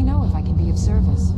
me know if I can be of service.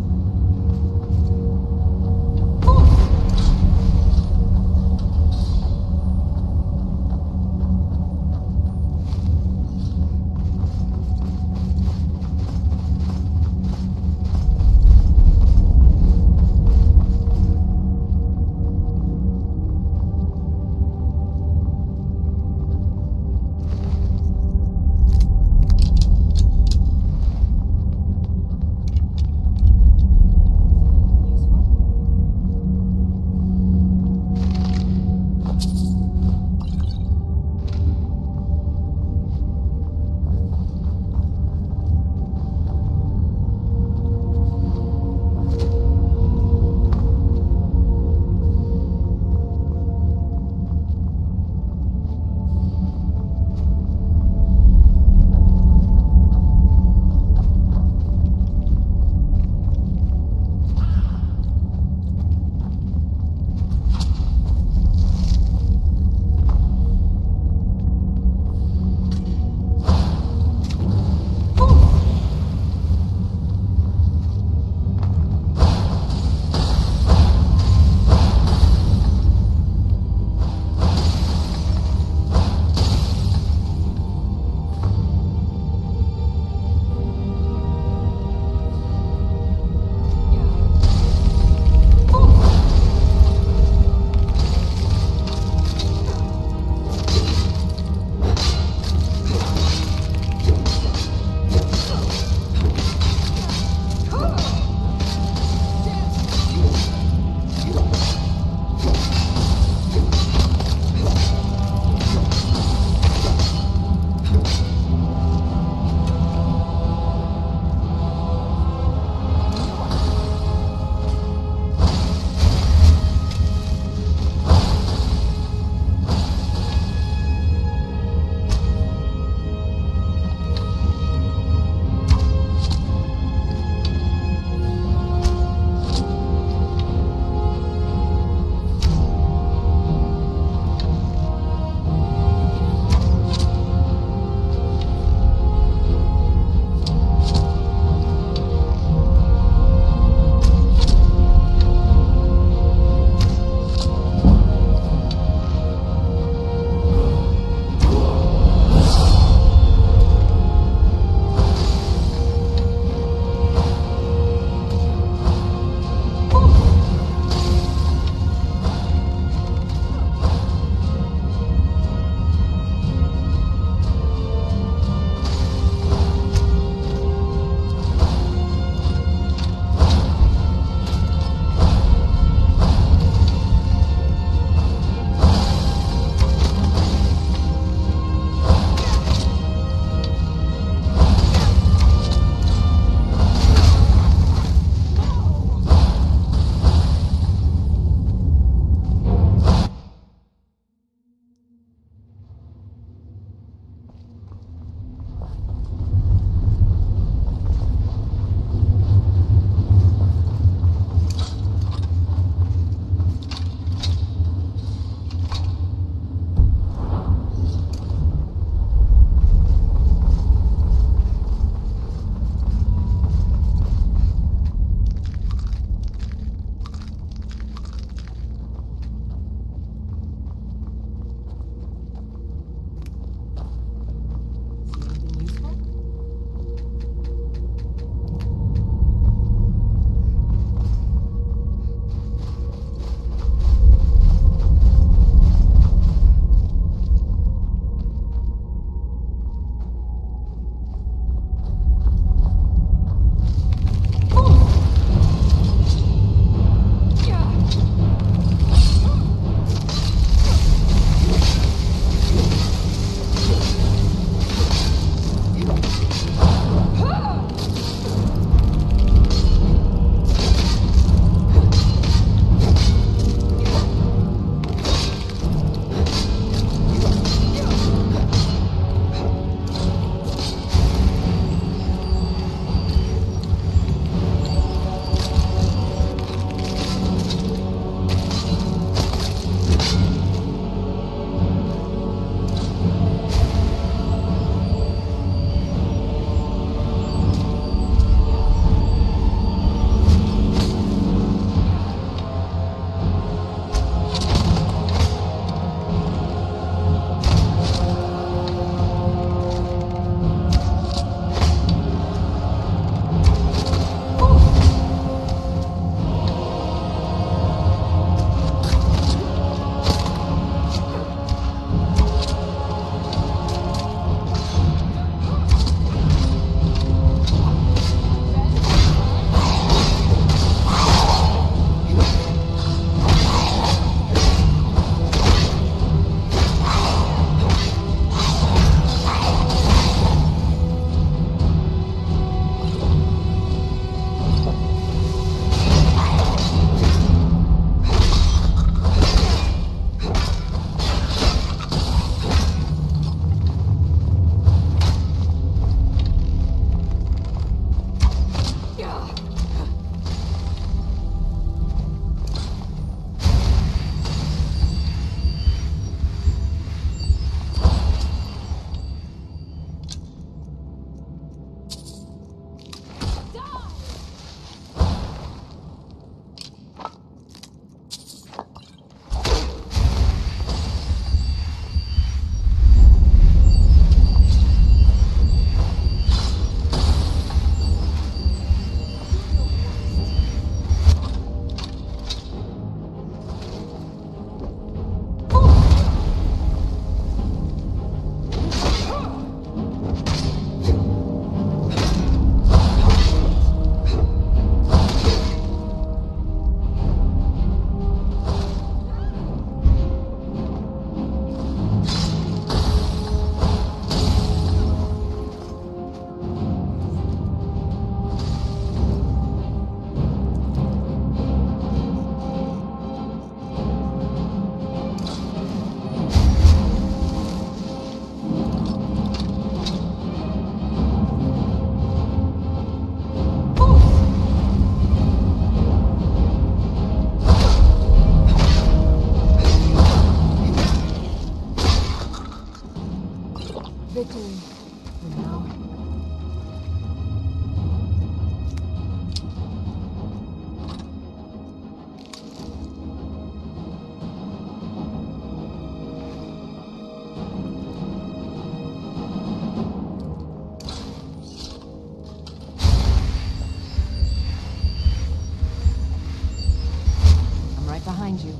behind you.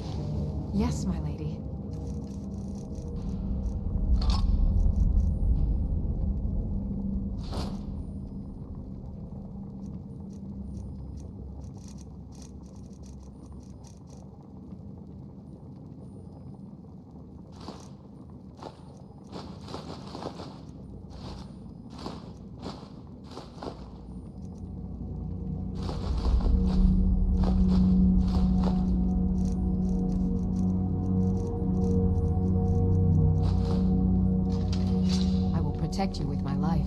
Yes, my lady. Protect you with my life.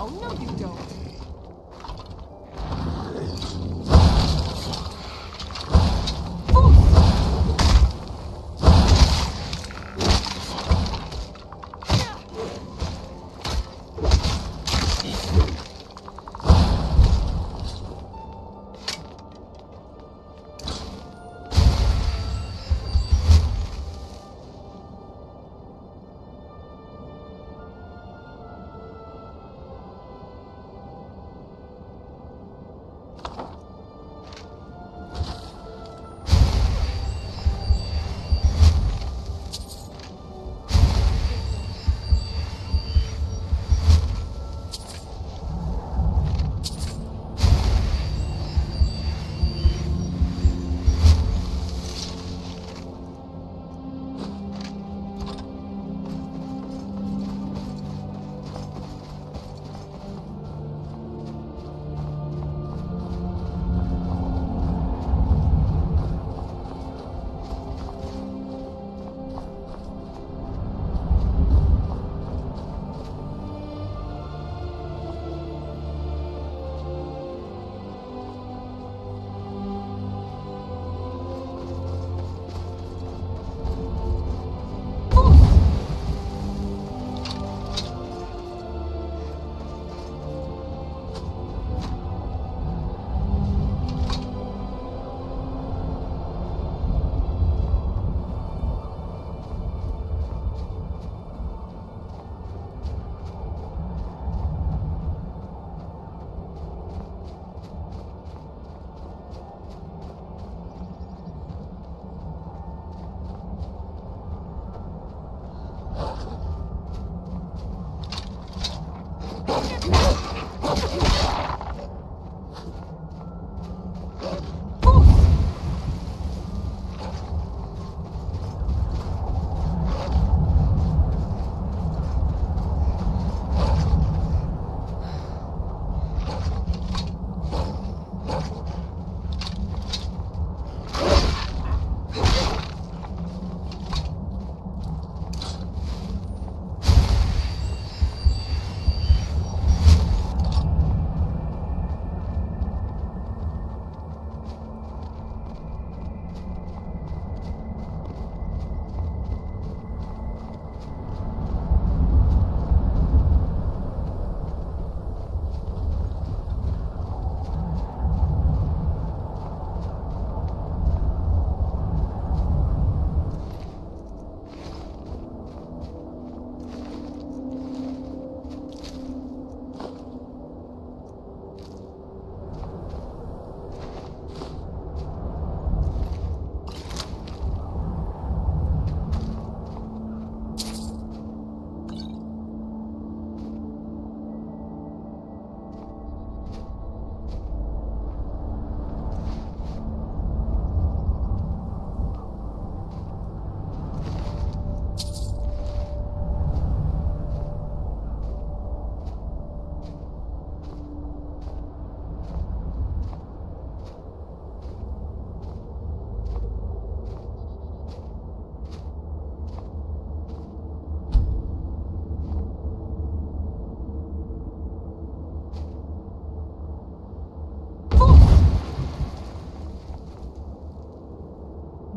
Oh, no, you don't.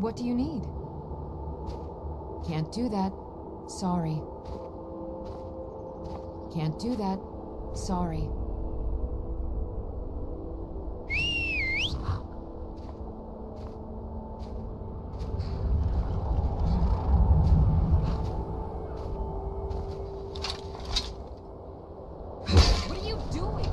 What do you need? Can't do that. Sorry. Can't do that. Sorry. What are you doing?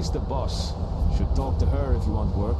She's the boss. Should talk to her if you want work.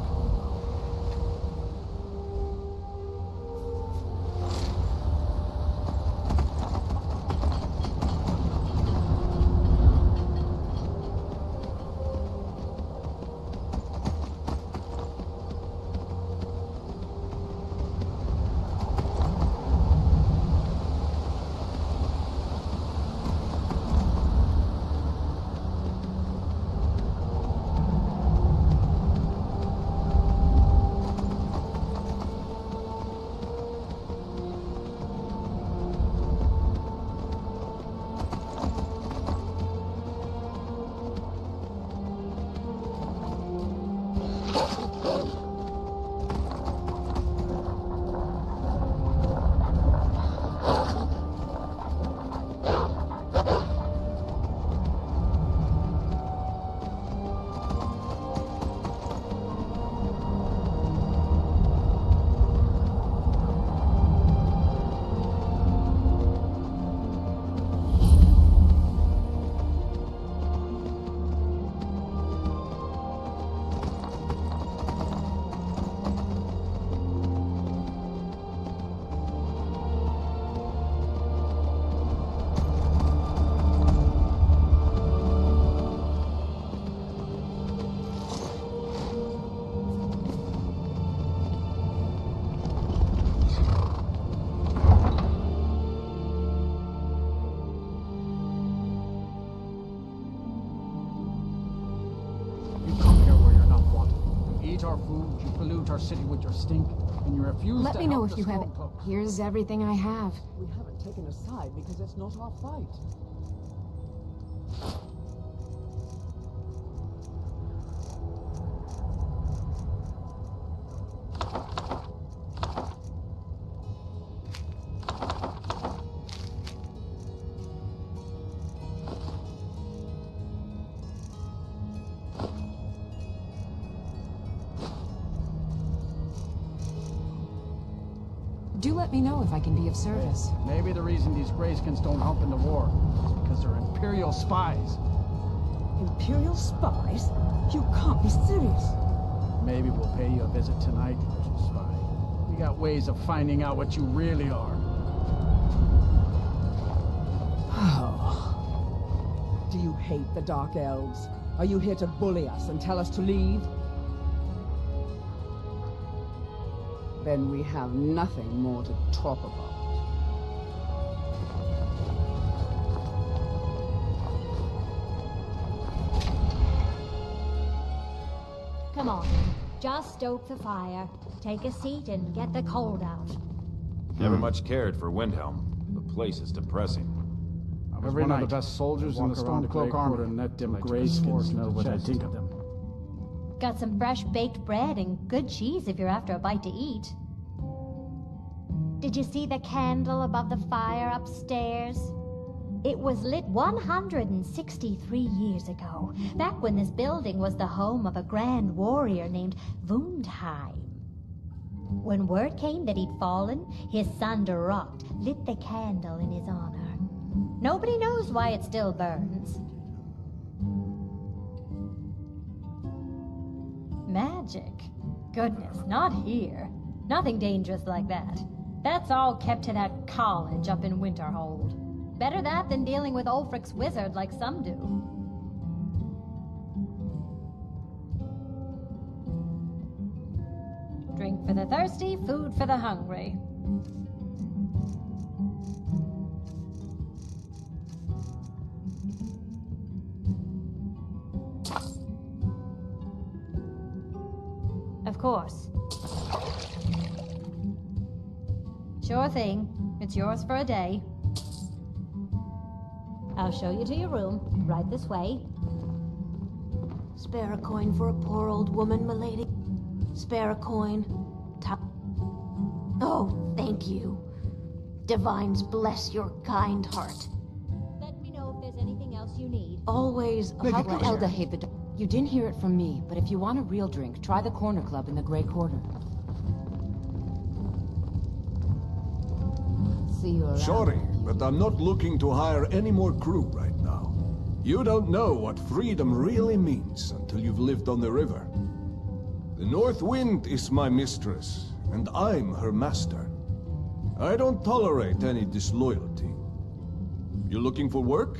Our food, you pollute our city with your stink, and you refuse Let to me know help if the you have it. Stormcloaks. Here's everything I have. We haven't taken a side because it's not our fight. Do let me know if I can be of service. Maybe the reason these Greyskins don't help in the war is because they're Imperial spies. Imperial spies? You can't be serious. Maybe we'll pay you a visit tonight, little spy. We got ways of finding out what you really are. Do you hate the Dark Elves? Are you here to bully us and tell us to leave? Then we have nothing more to talk about. Come on, just stoke the fire. Take a seat and get the cold out. Never much cared for Windhelm. The place is depressing. I was one of the best soldiers in the Stormcloak army, and let them Greyskins know what I think of them. Got some fresh baked bread and good cheese if you're after a bite to eat. Did you see the candle above the fire upstairs? It was lit 163 years ago, back when this building was the home of a grand warrior named Wundheim. When word came that he'd fallen, his son Durant lit the candle in his honor. Nobody knows why it still burns. Magic? Goodness, not here. Nothing dangerous like that. That's all kept to that college up in Winterhold. Better that than dealing with Ulfric's wizard like some do. Drink for the thirsty, food for the hungry. Of course. Sure thing. It's yours for a day. I'll show you to your room. Right this way. Spare a coin for a poor old woman, milady. Spare a coin. Oh, thank you. Divines bless your kind heart. Let me know if there's anything else you need. Always. How could Elda hate the... You didn't hear it from me, but if you want a real drink, try the Corner Club in the Grey Quarter. See you around. Sorry, but I'm not looking to hire any more crew right now. You don't know what freedom really means until you've lived on the river. The North Wind is my mistress, and I'm her master. I don't tolerate any disloyalty. You looking for work?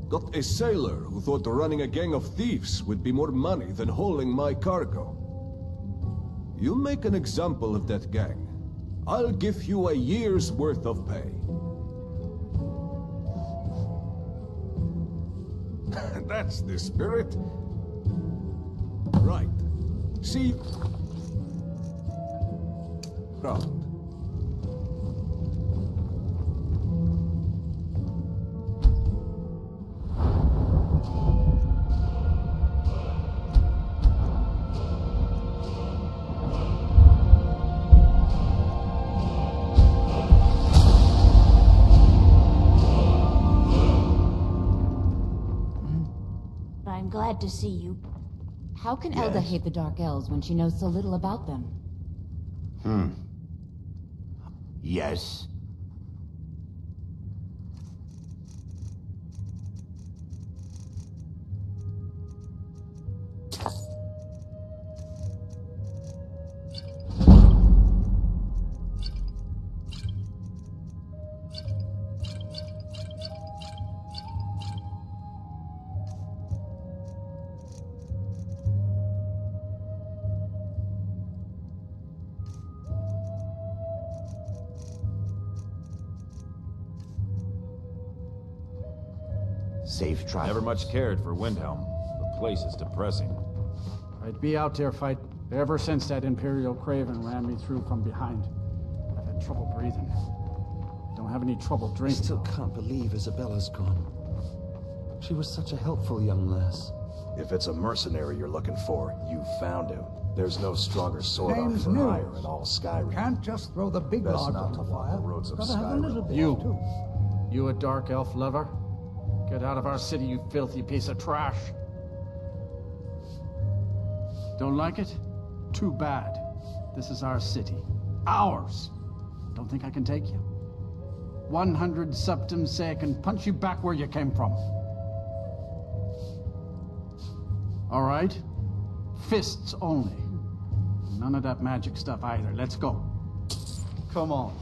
Got a sailor who thought running a gang of thieves would be more money than hauling my cargo. You make an example of that gang, I'll give you a year's worth of pay. That's the spirit. Right. See... Round. I'm glad to see you. How can Elda hate the Dark Elves when she knows so little about them? Yes. Safe travel. Never much cared for Windhelm. The place is depressing. I'd be out there fight ever since that Imperial Craven ran me through from behind. I've had trouble breathing. I don't have any trouble I drinking. still can't believe Isabella's gone. She was such a helpful young lass. If it's a mercenary you're looking for, you found him. There's no stronger sword arm Name's for News. hire in all Skyrim. Can't just throw the big Best logs not on to the walk fire. the roads of Gotta have a Skyrim. little bit You. too. You a dark elf lover? Get out of our city, you filthy piece of trash. Don't like it? Too bad. This is our city. Ours. Don't think I can take you? 100 septims say I can punch you back where you came from. All right? Fists only. None of that magic stuff either. Let's go. Come on.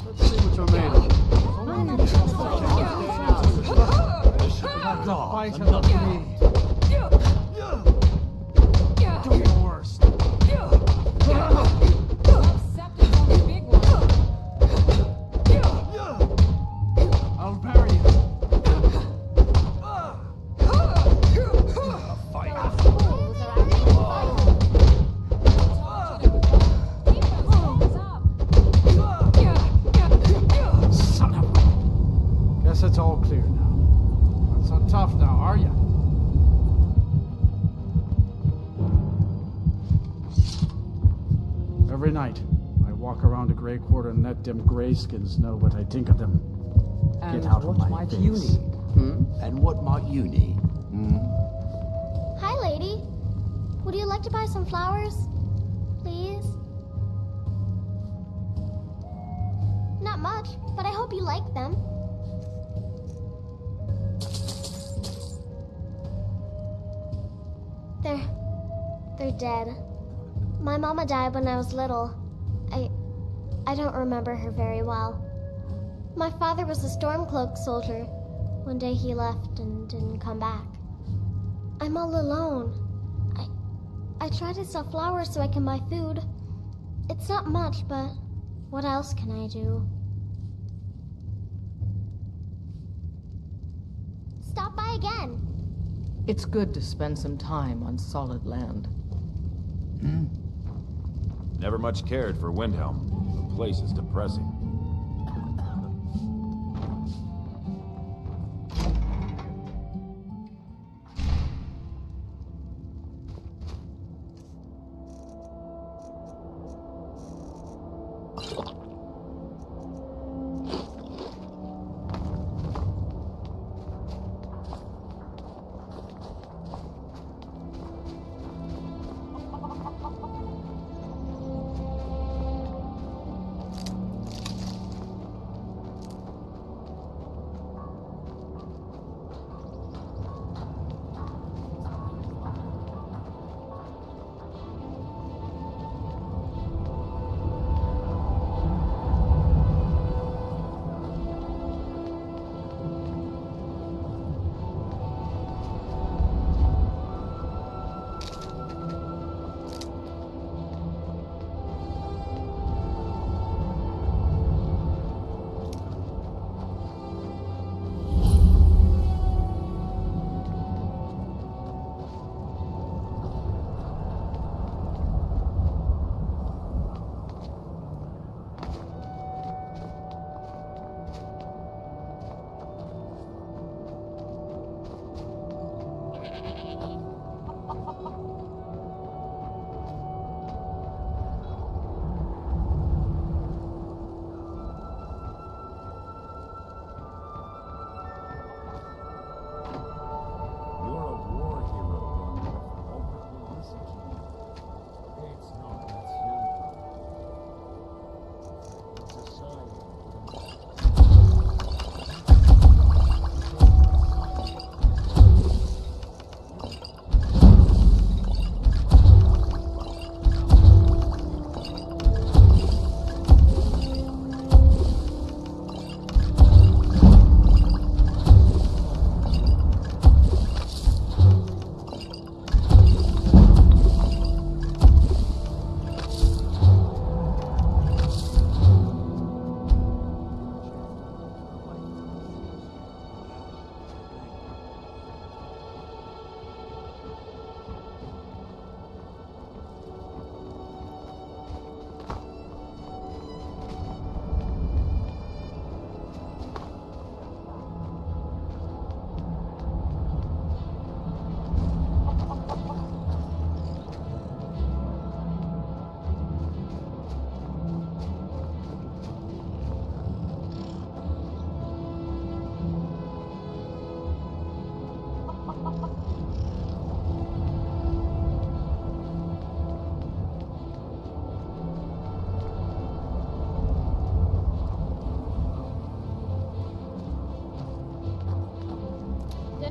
Let's see what you're made of. Fight enough to me. Do your worst. I'll bury you. A fight. Son of a... Guess it's all clear now. Not so tough now, are you? Every night, I walk around the Grey Quarter and let them Greyskins know what I think of them. And Get out of what my might face. you need? And what might you need? Hi, lady. Would you like to buy some flowers? Please? Not much, but I hope you like them. They're dead. My mama died when I was little. I don't remember her very well. My father was a Stormcloak soldier. One day he left and didn't come back. I'm all alone. I try to sell flowers so I can buy food. It's not much, but what else can I do? Stop by again. It's good to spend some time on solid land. Never much cared for Windhelm. The place is depressing.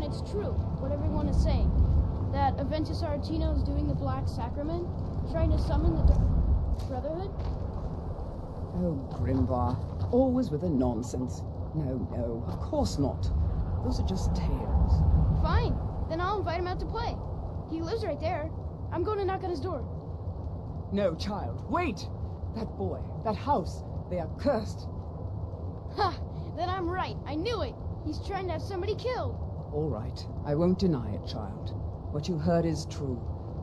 then it's true, what everyone is saying. That Aventus Aretino is doing the Black Sacrament, trying to summon the Brotherhood? Oh, Grimvar. Always with the nonsense. No, of course not. Those are just tales. Fine. Then I'll invite him out to play. He lives right there. I'm going to knock on his door. No, child. Wait! That boy, that house, they are cursed. Ha! Then I'm right. I knew it. He's trying to have somebody killed. All right. I won't deny it, child. What you heard is true.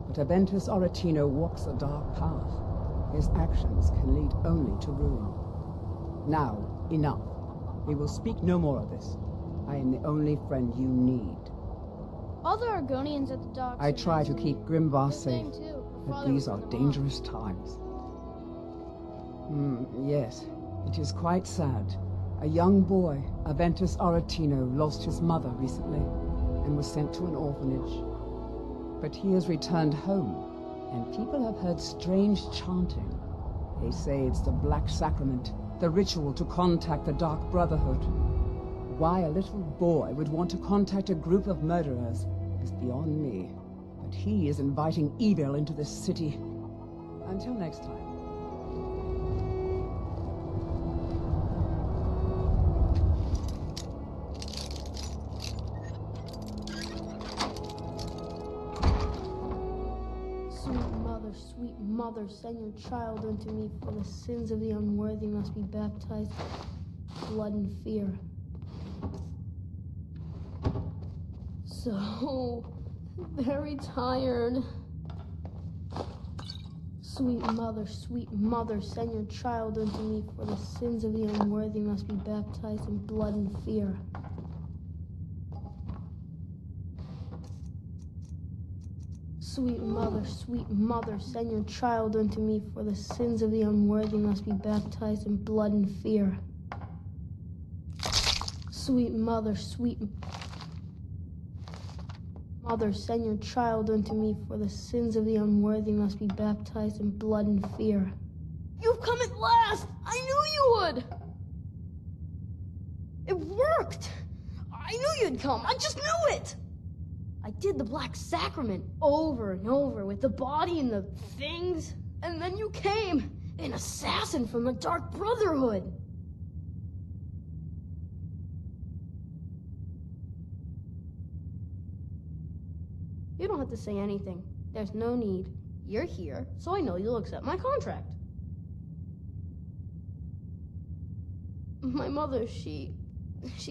But Aventus Aretino walks a dark path. His actions can lead only to ruin. Now, enough. We will speak no more of this. I am the only friend you need. All the Argonians at the docks. I try to keep Grimvar safe, too. but these are dangerous times. Yes, it is quite sad. A young boy, Aventus Aretino, lost his mother recently and was sent to an orphanage. But he has returned home, and people have heard strange chanting. They say it's the Black Sacrament, the ritual to contact the Dark Brotherhood. Why a little boy would want to contact a group of murderers is beyond me. But he is inviting evil into this city. Until next time. Sweet mother, send your child unto me, for the sins of the unworthy must be baptized with blood and fear. So very tired. Sweet mother, send your child unto me, for the sins of the unworthy must be baptized in blood and fear. Sweet mother, send your child unto me, for the sins of the unworthy must be baptized in blood and fear. Sweet mother, send your child unto me, for the sins of the unworthy must be baptized in blood and fear. You've come at last! I knew you would! It worked! I knew you'd come! I just knew it! I did the Black Sacrament over and over with the body and the things, and then you came, an assassin from the Dark Brotherhood. You don't have to say anything. There's no need. You're here, so I know you'll accept my contract. My mother, she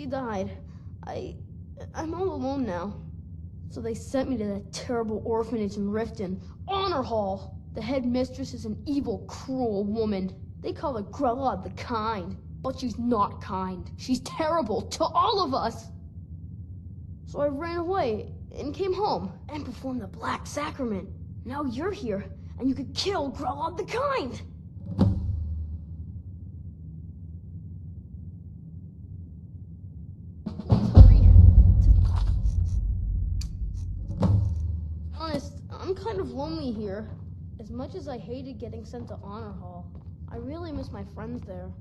died. I'm all alone now. So they sent me to that terrible orphanage in Riften, Honor Hall. The headmistress is an evil, cruel woman. They call her Grelod the Kind, but she's not kind. She's terrible to all of us. So I ran away and came home and performed the Black Sacrament. Now you're here, and you could kill Grelod the Kind. I'm kind of lonely here. As much as I hated getting sent to Honor Hall, I really miss my friends there.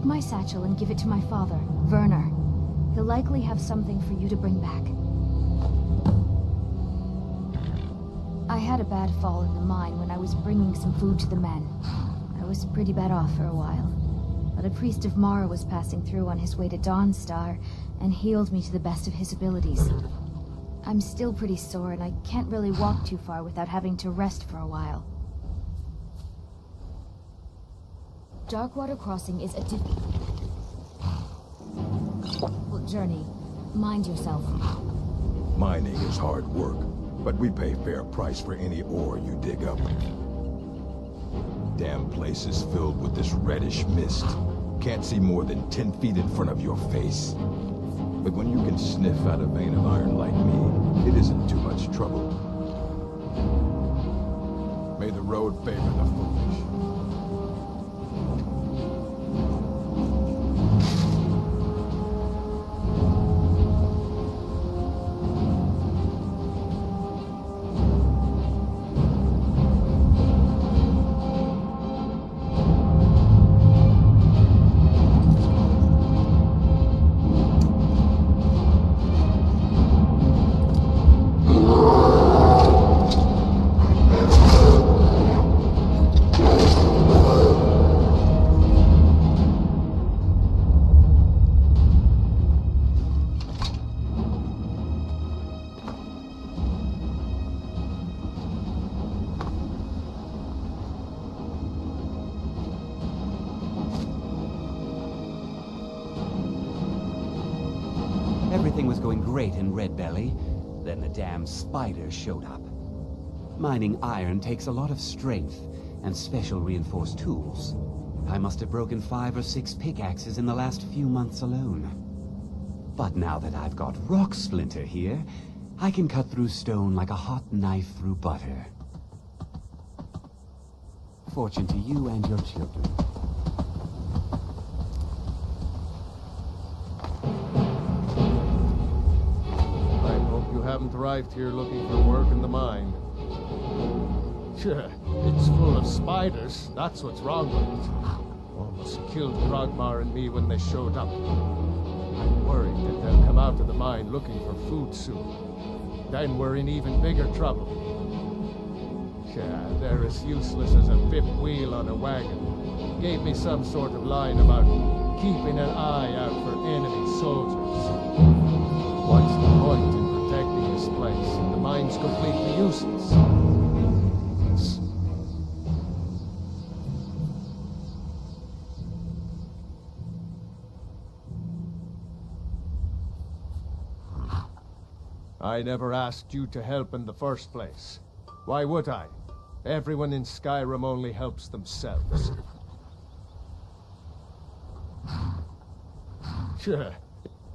Take my satchel and give it to my father, Werner. He'll likely have something for you to bring back. I had a bad fall in the mine when I was bringing some food to the men. I was pretty bad off for a while. But a priest of Mara was passing through on his way to Dawnstar and healed me to the best of his abilities. I'm still pretty sore and I can't really walk too far without having to rest for a while. Darkwater Crossing is a difficult journey. Mind yourself. Mining is hard work, but we pay fair price for any ore you dig up. Damn place is filled with this reddish mist. Can't see more than 10 feet in front of your face. But when you can sniff out a vein of iron like me, it isn't too much trouble. May the road favor the foolish. Everything was going great in Red Belly. Then the damn spiders showed up. Mining iron takes a lot of strength and special reinforced tools. I must have broken 5 or 6 pickaxes in the last few months alone. But now that I've got Rock Splinter here, I can cut through stone like a hot knife through butter. Fortune to you and your children. Haven't arrived here looking for work in the mine. Sure, it's full of spiders. That's what's wrong with it. Almost killed Krogmar and me when they showed up. I'm worried that they'll come out of the mine looking for food soon. Then we're in even bigger trouble. Yeah, they're as useless as a fifth wheel on a wagon. Gave me some sort of line about keeping an eye out for enemy soldiers. What's the point in protecting this place? The mine's completely useless. I never asked you to help in the first place. Why would I? Everyone in Skyrim only helps themselves. Sure.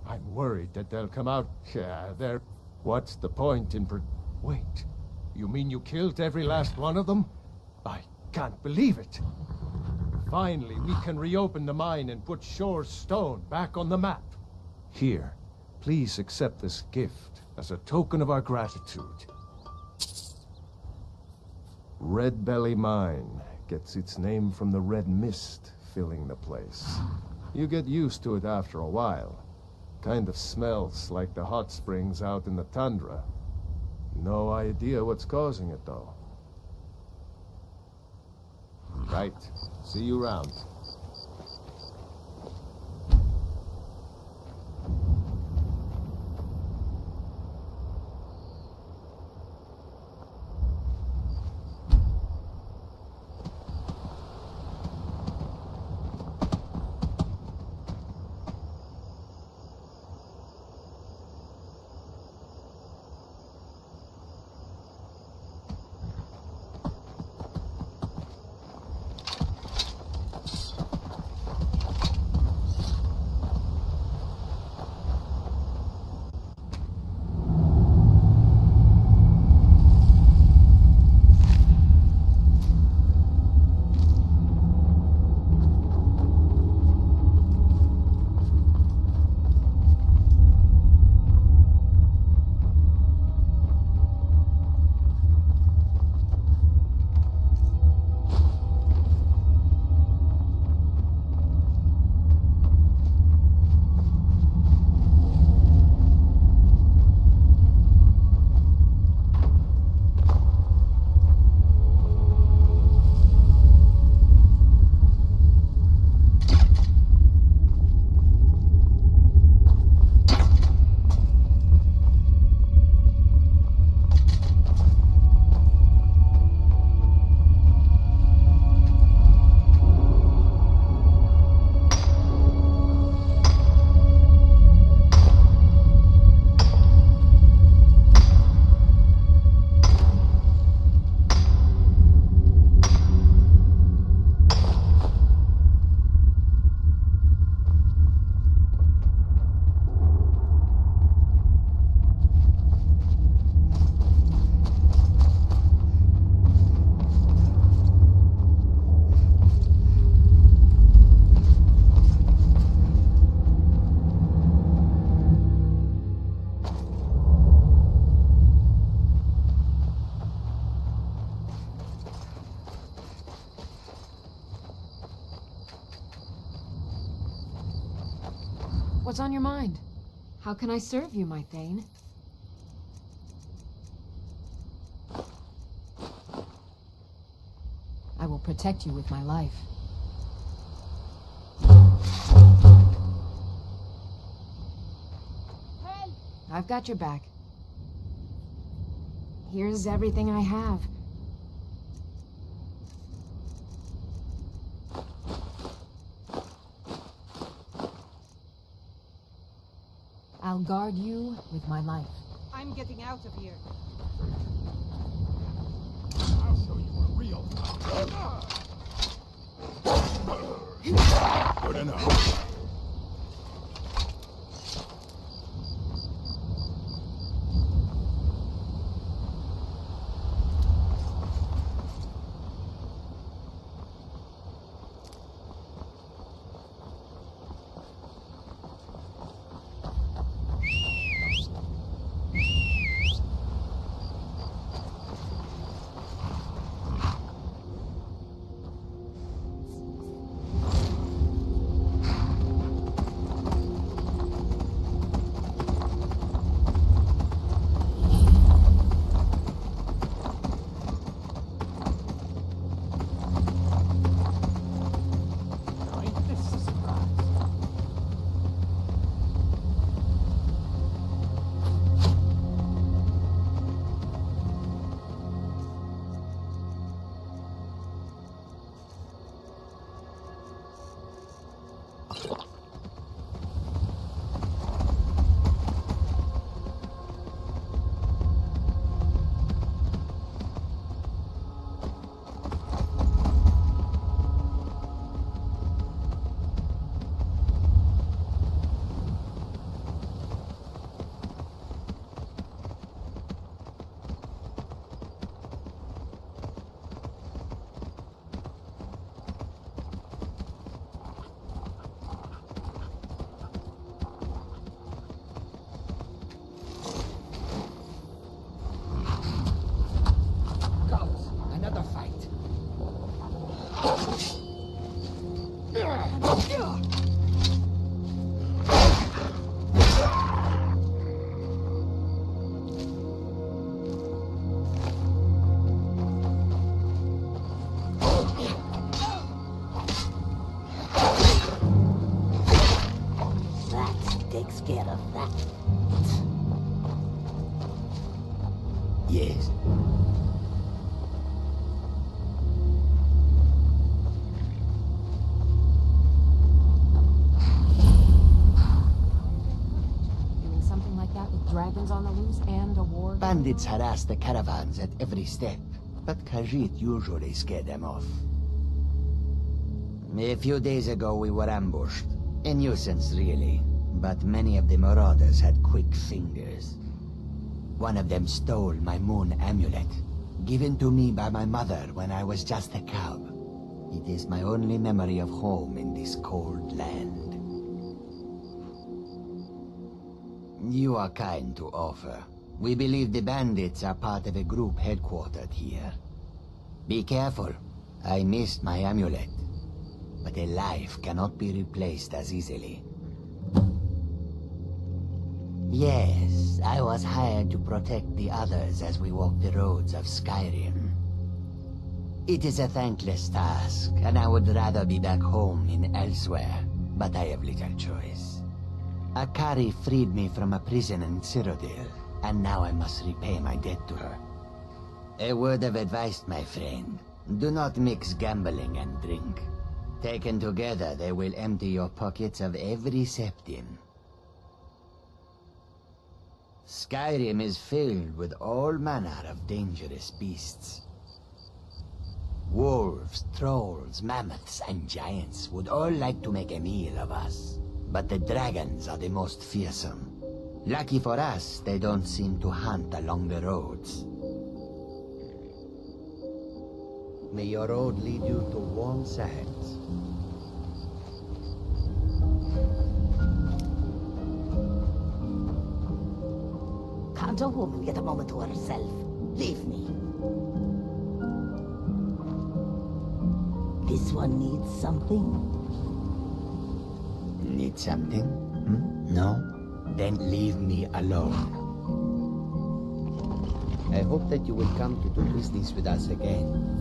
I'm worried that they'll come out. Yeah, they're... What's the point in Wait. You mean you killed every last one of them? I can't believe it. Finally, we can reopen the mine and put Shore's Stone back on the map. Here, please accept this gift as a token of our gratitude. Red Belly Mine gets its name from the red mist filling the place. You get used to it after a while. Kind of smells like the hot springs out in the tundra. No idea what's causing it, though. Right. See you around. What's on your mind? How can I serve you, my Thane? I will protect you with my life. I've got your back. Here's everything I have. I'll guard you with my life. I'm getting out of here. I'll show you a real Good enough. Yes. Doing something like that with dragons on the loose and a war? Bandits harass the caravans at every step, but Khajiit usually scare them off. A few days ago we were ambushed. A nuisance, really, but many of the marauders had quick fingers. One of them stole my moon amulet, given to me by my mother when I was just a cub. It is my only memory of home in this cold land. You are kind to offer. We believe the bandits are part of a group headquartered here. Be careful. I missed my amulet, but a life cannot be replaced as easily. Yes, I was hired to protect the others as we walk the roads of Skyrim. It is a thankless task, and I would rather be back home in elsewhere, but I have little choice. Akari freed me from a prison in Cyrodiil, and now I must repay my debt to her. A word of advice, my friend. Do not mix gambling and drink. Taken together, they will empty your pockets of every septim. Skyrim is filled with all manner of dangerous beasts. Wolves, trolls, mammoths, and giants would all like to make a meal of us. But the dragons are the most fearsome. Lucky for us, they don't seem to hunt along the roads. May your road lead you to warm sands. Can't a woman get a moment to herself? Leave me. This one needs something. Need something? Hmm? No? Then leave me alone. I hope that you will come to do business with us again.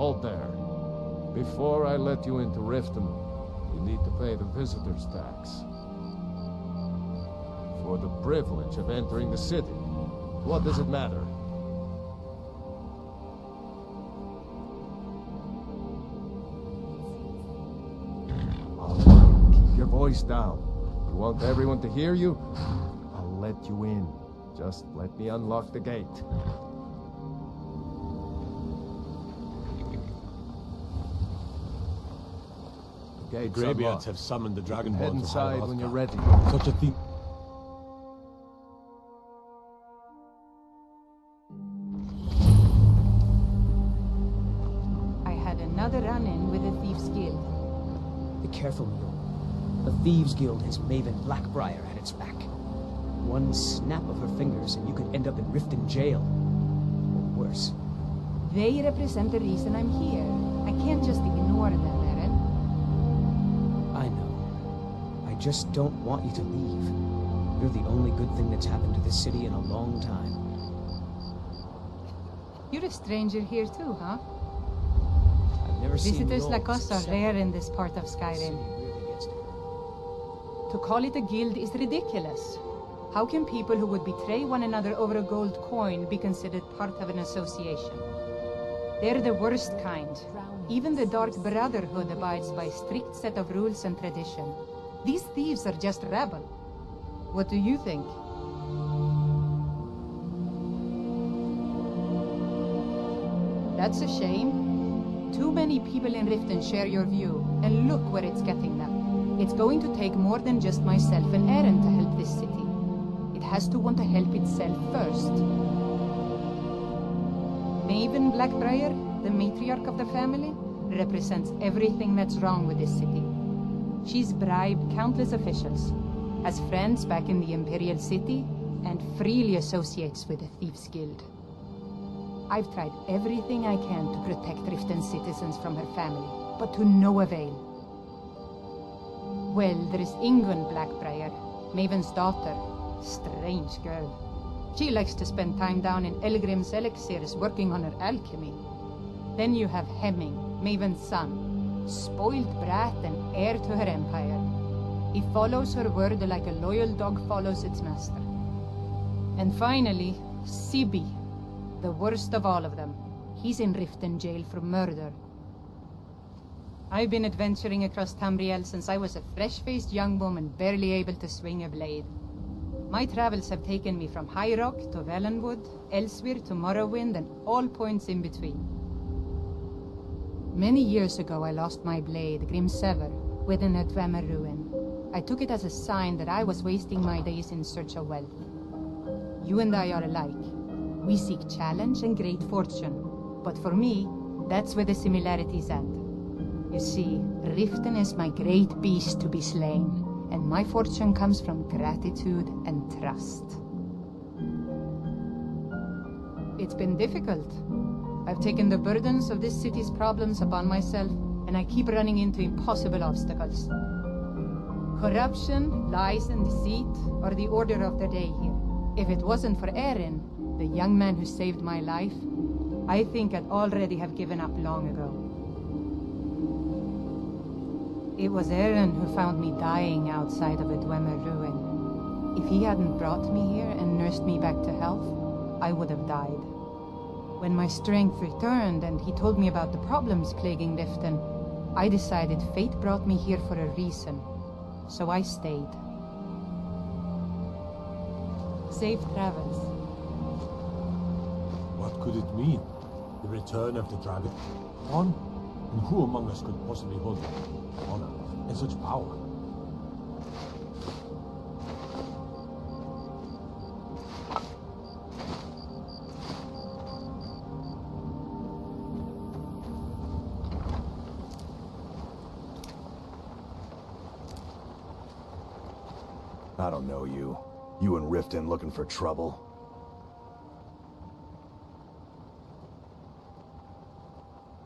Hold there. Before I let you into Riften, you need to pay the visitor's tax. For the privilege of entering the city. What does it matter? Keep your voice down. You want everyone to hear you? I'll let you in. Just let me unlock the gate. The Greybeards have summoned the Dragonborn. Head inside when you're ready. Such a thing. I had another run-in with the Thieves Guild. Be careful, Mule. The Thieves Guild has Maven Blackbriar at its back. One snap of her fingers and you could end up in Riften jail. Or worse. They represent the reason I'm here. I can't just ignore them, Eren. I know. I just don't want you to leave. You're the only good thing that's happened to this city in a long time. You're a stranger here too, huh? I've never seen Visitors the like Olds us are except- rare in this part of Skyrim. To call it a guild is ridiculous. How can people who would betray one another over a gold coin be considered part of an association? They're the worst kind. Even the Dark Brotherhood abides by a strict set of rules and tradition. These thieves are just rabble. What do you think? That's a shame. Too many people in Riften share your view, and look where it's getting them. It's going to take more than just myself and Eren to help this city. It has to want to help itself first. Maven Blackbriar, the matriarch of the family, represents everything that's wrong with this city. She's bribed countless officials, has friends back in the Imperial City, and freely associates with the Thieves Guild. I've tried everything I can to protect Riften citizens from her family, but to no avail. Well, there is Ingun Blackbriar, Maven's daughter. Strange girl. She likes to spend time down in Elgrim's elixirs working on her alchemy. Then you have Hemming, Maven's son. Spoiled brat and heir to her empire. He follows her word like a loyal dog follows its master. And finally, Sibi, the worst of all of them. He's in Riften jail for murder. I've been adventuring across Tamriel since I was a fresh-faced young woman barely able to swing a blade. My travels have taken me from High Rock to Valenwood, Elsewhere to Morrowind, and all points in between. Many years ago I lost my blade, Grimsever, within a Dwemer ruin. I took it as a sign that I was wasting my days in search of wealth. You and I are alike. We seek challenge and great fortune. But for me, that's where the similarities end. You see, Riften is my great beast to be slain. And my fortune comes from gratitude and trust. It's been difficult. I've taken the burdens of this city's problems upon myself, and I keep running into impossible obstacles. Corruption, lies, and deceit are the order of the day here. If it wasn't for Eren, the young man who saved my life, I think I'd already have given up long ago. It was Eren who found me dying outside of a Dwemer ruin. If he hadn't brought me here and nursed me back to health, I would have died. When my strength returned and he told me about the problems plaguing Riften, I decided fate brought me here for a reason. So I stayed. Safe travels. What could it mean? The return of the dragon? On? And who among us could possibly hold honor and such power? I don't know you. You in Riften looking for trouble?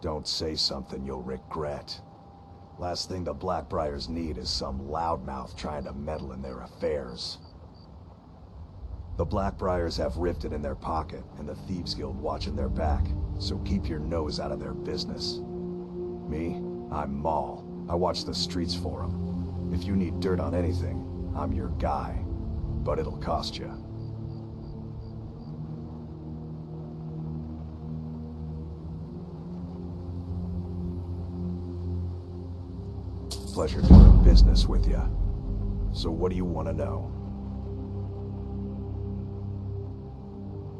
Don't say something you'll regret. Last thing the Blackbriars need is some loudmouth trying to meddle in their affairs. The Blackbriars have Riften in their pocket, and the Thieves Guild watching their back, so keep your nose out of their business. Me? I'm Maul. I watch the streets for them. If you need dirt on anything, I'm your guy. But it'll cost you. Pleasure doing business with you. So what do you want to know?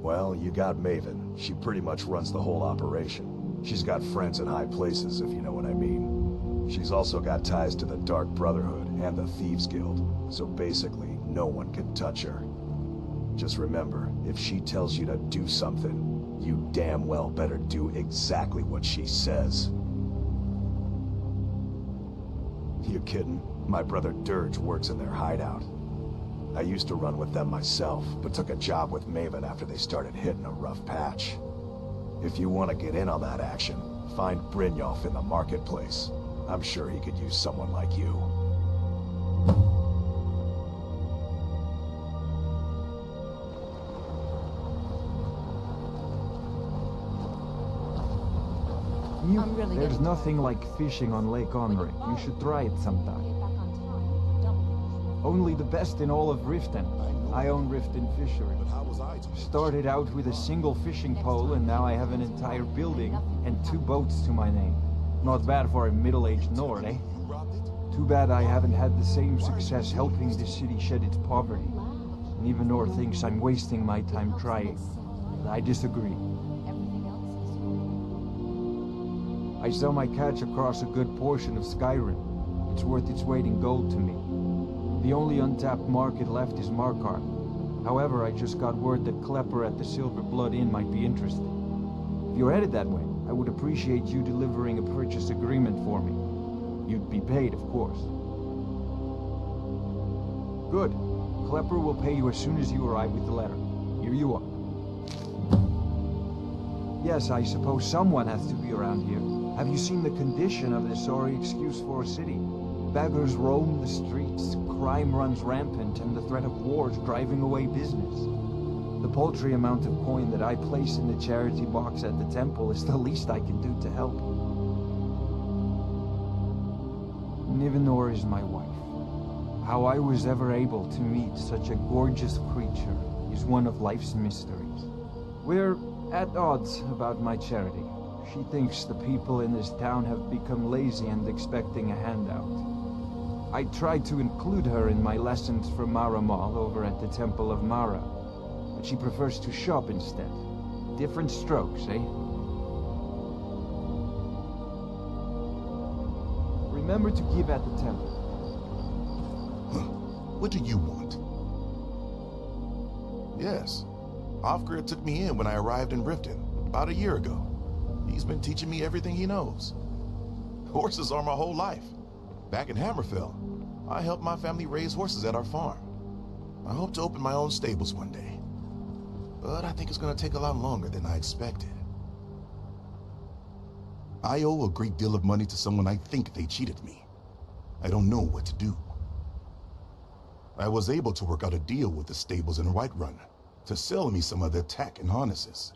Well, you got Maven. She pretty much runs the whole operation. She's got friends in high places, if you know what I mean. She's also got ties to the Dark Brotherhood and the Thieves Guild, so basically, no one can touch her. Just remember, if she tells you to do something, you damn well better do exactly what she says. You kidding? My brother Dirge works in their hideout. I used to run with them myself, but took a job with Maven after they started hitting a rough patch. If you want to get in on that action, find Brynjolf in the marketplace. I'm sure he could use someone like you. There's nothing like fishing on Lake Onry. You should try it sometime. Only the best in all of Riften. I own Riften Fishery. Started out with a single fishing pole, and now I have an entire building and 2 boats to my name. Not bad for a middle-aged Nord, eh? Too bad I haven't had the same success helping the city shed its poverty. And even Nord thinks I'm wasting my time trying. I disagree. I sell my catch across a good portion of Skyrim. It's worth its weight in gold to me. The only untapped market left is Markarth. However, I just got word that Klepper at the Silver Blood Inn might be interested. If you're headed that way, I would appreciate you delivering a purchase agreement for me. You'd be paid, of course. Good. Klepper will pay you as soon as you arrive with the letter. Here you are. Yes, I suppose someone has to be around here. Have you seen the condition of this sorry excuse for a city? Beggars roam the streets, crime runs rampant, and the threat of war's driving away business. The paltry amount of coin that I place in the charity box at the temple is the least I can do to help. Nivenor is my wife. How I was ever able to meet such a gorgeous creature is one of life's mysteries. We're at odds about my charity. She thinks the people in this town have become lazy and expecting a handout. I tried to include her in my lessons for Maramal over at the Temple of Mara, but she prefers to shop instead. Different strokes, eh? Remember to give at the temple. What do you want? Yes. Offgrid took me in when I arrived in Riften, about a year ago. He's been teaching me everything he knows. Horses are my whole life. Back in Hammerfell, I helped my family raise horses at our farm. I hope to open my own stables one day. But I think it's going to take a lot longer than I expected. I owe a great deal of money to someone I think they cheated me. I don't know what to do. I was able to work out a deal with the stables in Whiterun to sell me some of their tack and harnesses.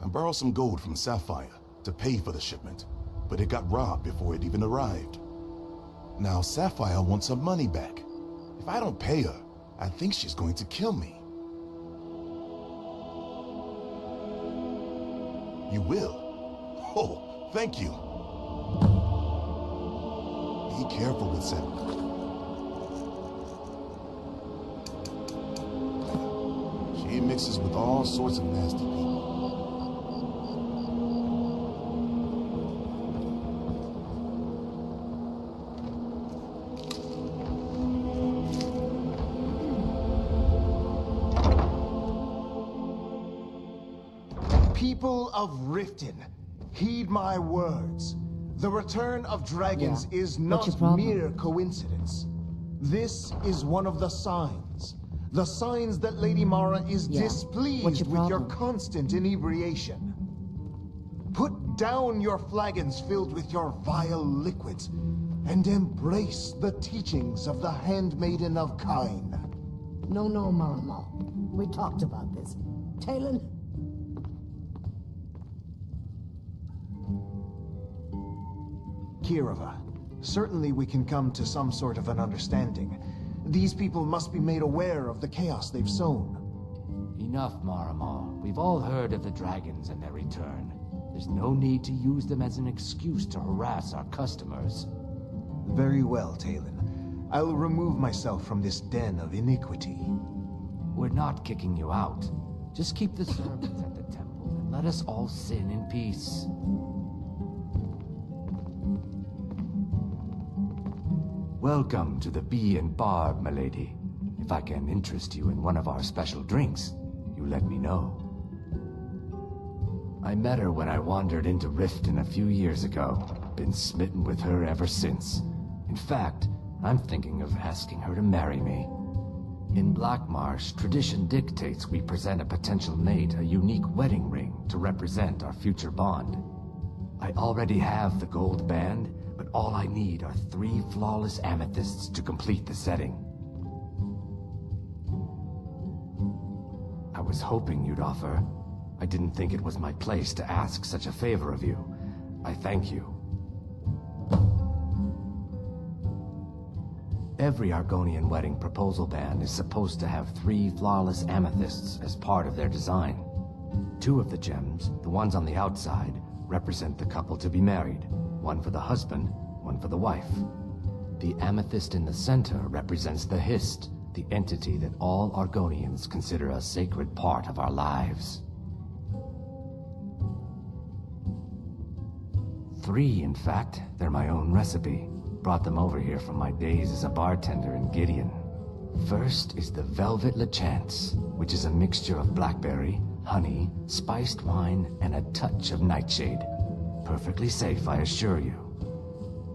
I borrowed some gold from Sapphire to pay for the shipment, but it got robbed before it even arrived. Now Sapphire wants her money back. If I don't pay her, I think she's going to kill me. You will? Oh, thank you. Be careful with Sapphire. She mixes with all sorts of nasty people. People of Riften, heed my words. The return of dragons is not mere coincidence. This is one of the signs. The signs that Lady Mara is displeased with your constant inebriation. Put down your flagons filled with your vile liquids, and embrace the teachings of the Handmaiden of Kyne. No, Maramo. We talked about this. Talon? Kirova, certainly we can come to some sort of an understanding. These people must be made aware of the chaos they've sown. Enough, Maramo. We've all heard of the dragons and their return. There's no need to use them as an excuse to harass our customers. Very well, Talon. I'll remove myself from this den of iniquity. We're not kicking you out. Just keep the servants at the temple and let us all sin in peace. Welcome to the Bee and Barb, milady. If I can interest you in one of our special drinks, you let me know. I met her when I wandered into Riften a few years ago. Been smitten with her ever since. In fact, I'm thinking of asking her to marry me. In Blackmarsh, tradition dictates we present a potential mate a unique wedding ring to represent our future bond. I already have the gold band, but all I need are 3 flawless amethysts to complete the setting. I was hoping you'd offer. I didn't think it was my place to ask such a favor of you. I thank you. Every Argonian wedding proposal band is supposed to have 3 flawless amethysts as part of their design. 2 of the gems, the ones on the outside, represent the couple to be married. 1 for the husband, 1 for the wife. The amethyst in the center represents the Hist, the entity that all Argonians consider a sacred part of our lives. 3, in fact. They're my own recipe. Brought them over here from my days as a bartender in Gideon. First is the Velvet Lechance, which is a mixture of blackberry, honey, spiced wine, and a touch of nightshade. Perfectly safe, I assure you.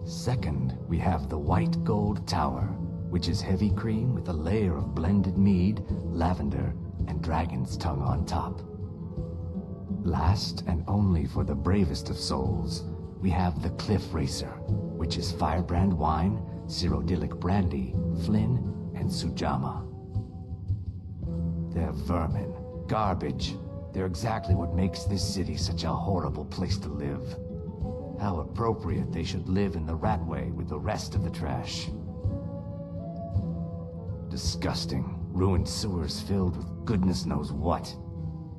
Second, we have the White Gold Tower, which is heavy cream with a layer of blended mead, lavender, and dragon's tongue on top. Last, and only for the bravest of souls, we have the Cliff Racer, which is firebrand wine, Cyrodiilic brandy, Flynn, and Sujama. They're vermin, garbage. They're exactly what makes this city such a horrible place to live. How appropriate they should live in the Ratway with the rest of the trash. Disgusting. Ruined sewers filled with goodness knows what.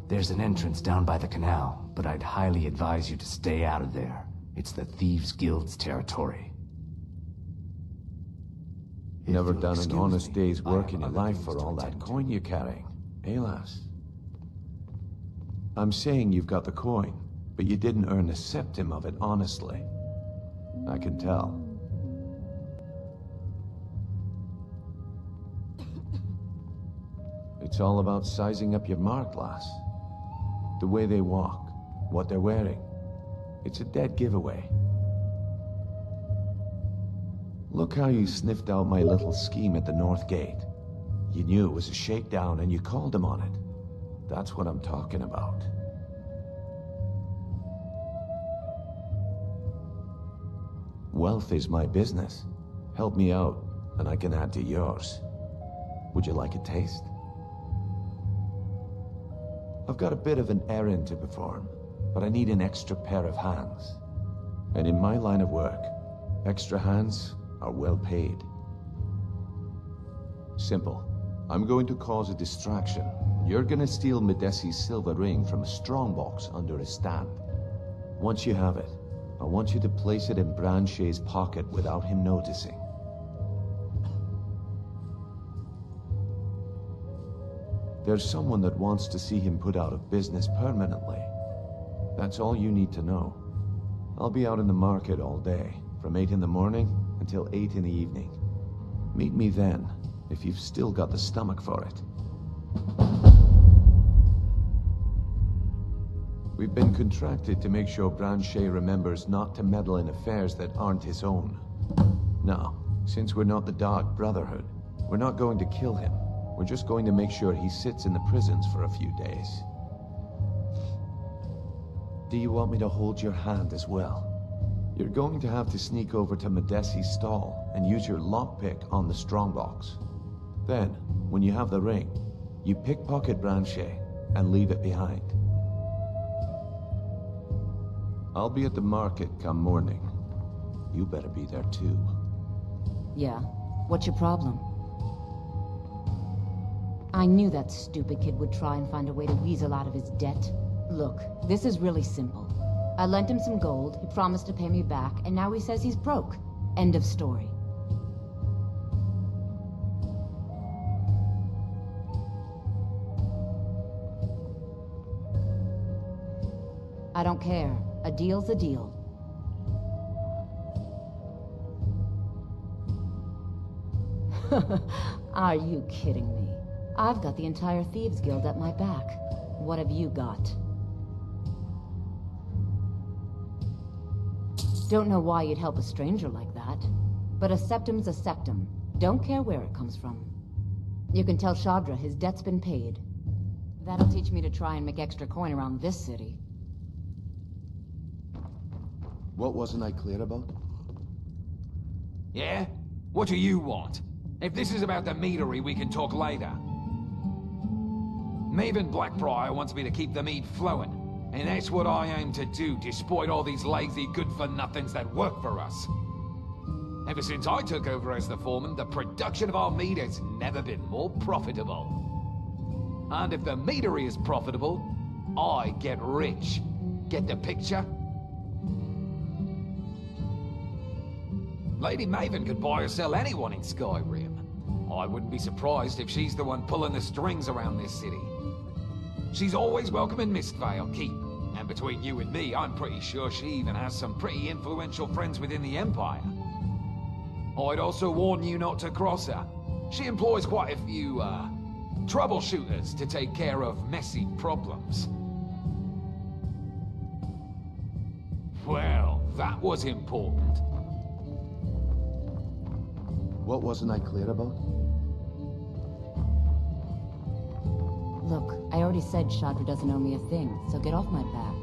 There's an entrance down by the canal, but I'd highly advise you to stay out of there. It's the Thieves' Guild's territory. Never done an honest day's work in your life for all that coin you're carrying, eh, lass? I'm saying you've got the coin, but you didn't earn a septim of it honestly. I can tell. It's all about sizing up your mark, lass. The way they walk, what they're wearing. It's a dead giveaway. Look how you sniffed out my little scheme at the North Gate. You knew it was a shakedown and you called him on it. That's what I'm talking about. Wealth is my business. Help me out, and I can add to yours. Would you like a taste? I've got a bit of an errand to perform, but I need an extra pair of hands. And in my line of work, extra hands are well paid. Simple. I'm going to cause a distraction. You're gonna steal Medesi's silver ring from a strongbox under a stand. Once you have it, I want you to place it in Branche's pocket without him noticing. There's someone that wants to see him put out of business permanently. That's all you need to know. I'll be out in the market all day, from 8 in the morning until 8 in the evening. Meet me then, if you've still got the stomach for it. We've been contracted to make sure Branche remembers not to meddle in affairs that aren't his own. Now, Since we're not the Dark Brotherhood, we're not going to kill him. We're just going to make sure he sits in the prisons for a few days. Do you want me to hold your hand as well? You're going to have to sneak over to Medesi's stall and use your lockpick on the strongbox. Then, when you have the ring, you pickpocket Branchet and leave it behind. I'll be at the market come morning. You better be there too. Yeah. What's your problem? I knew that stupid kid would try and find a way to weasel out of his debt. Look, this is really simple. I lent him some gold, he promised to pay me back, and now he says he's broke. End of story. I don't care. A deal's a deal. Are you kidding me? I've got the entire Thieves Guild at my back. What have you got? Don't know why you'd help a stranger like that. But a septum's a septum. Don't care where it comes from. You can tell Shadra his debt's been paid. That'll teach me to try and make extra coin around this city. What wasn't I clear about? Yeah? What do you want? If this is about the meadery, we can talk later. Maven Blackbriar wants me to keep the mead flowing, and that's what I aim to do, despite all these lazy good-for-nothings that work for us. Ever since I took over as the foreman, the production of our mead has never been more profitable. And if the meadery is profitable, I get rich. Get the picture? Lady Maven could buy or sell anyone in Skyrim. I wouldn't be surprised if she's the one pulling the strings around this city. She's always welcome in Mistvale Keep, and between you and me, I'm pretty sure she even has some pretty influential friends within the Empire. I'd also warn you not to cross her. She employs quite a few, troubleshooters to take care of messy problems. Well, that was important. What wasn't I clear about? Look, I already said Shadra doesn't owe me a thing, so get off my back.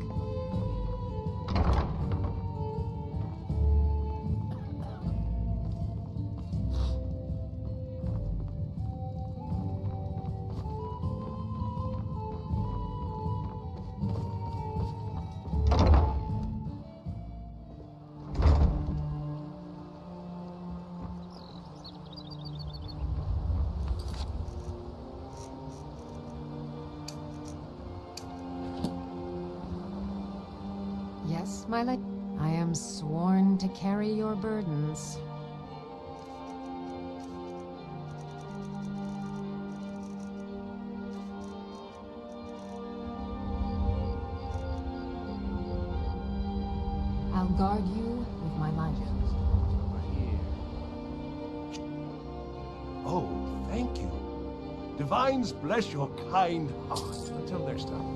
Yes, my lady. I am sworn to carry your burdens. I'll guard you with my life. Over here. Oh, thank you. Divines bless your kind heart. Until next time.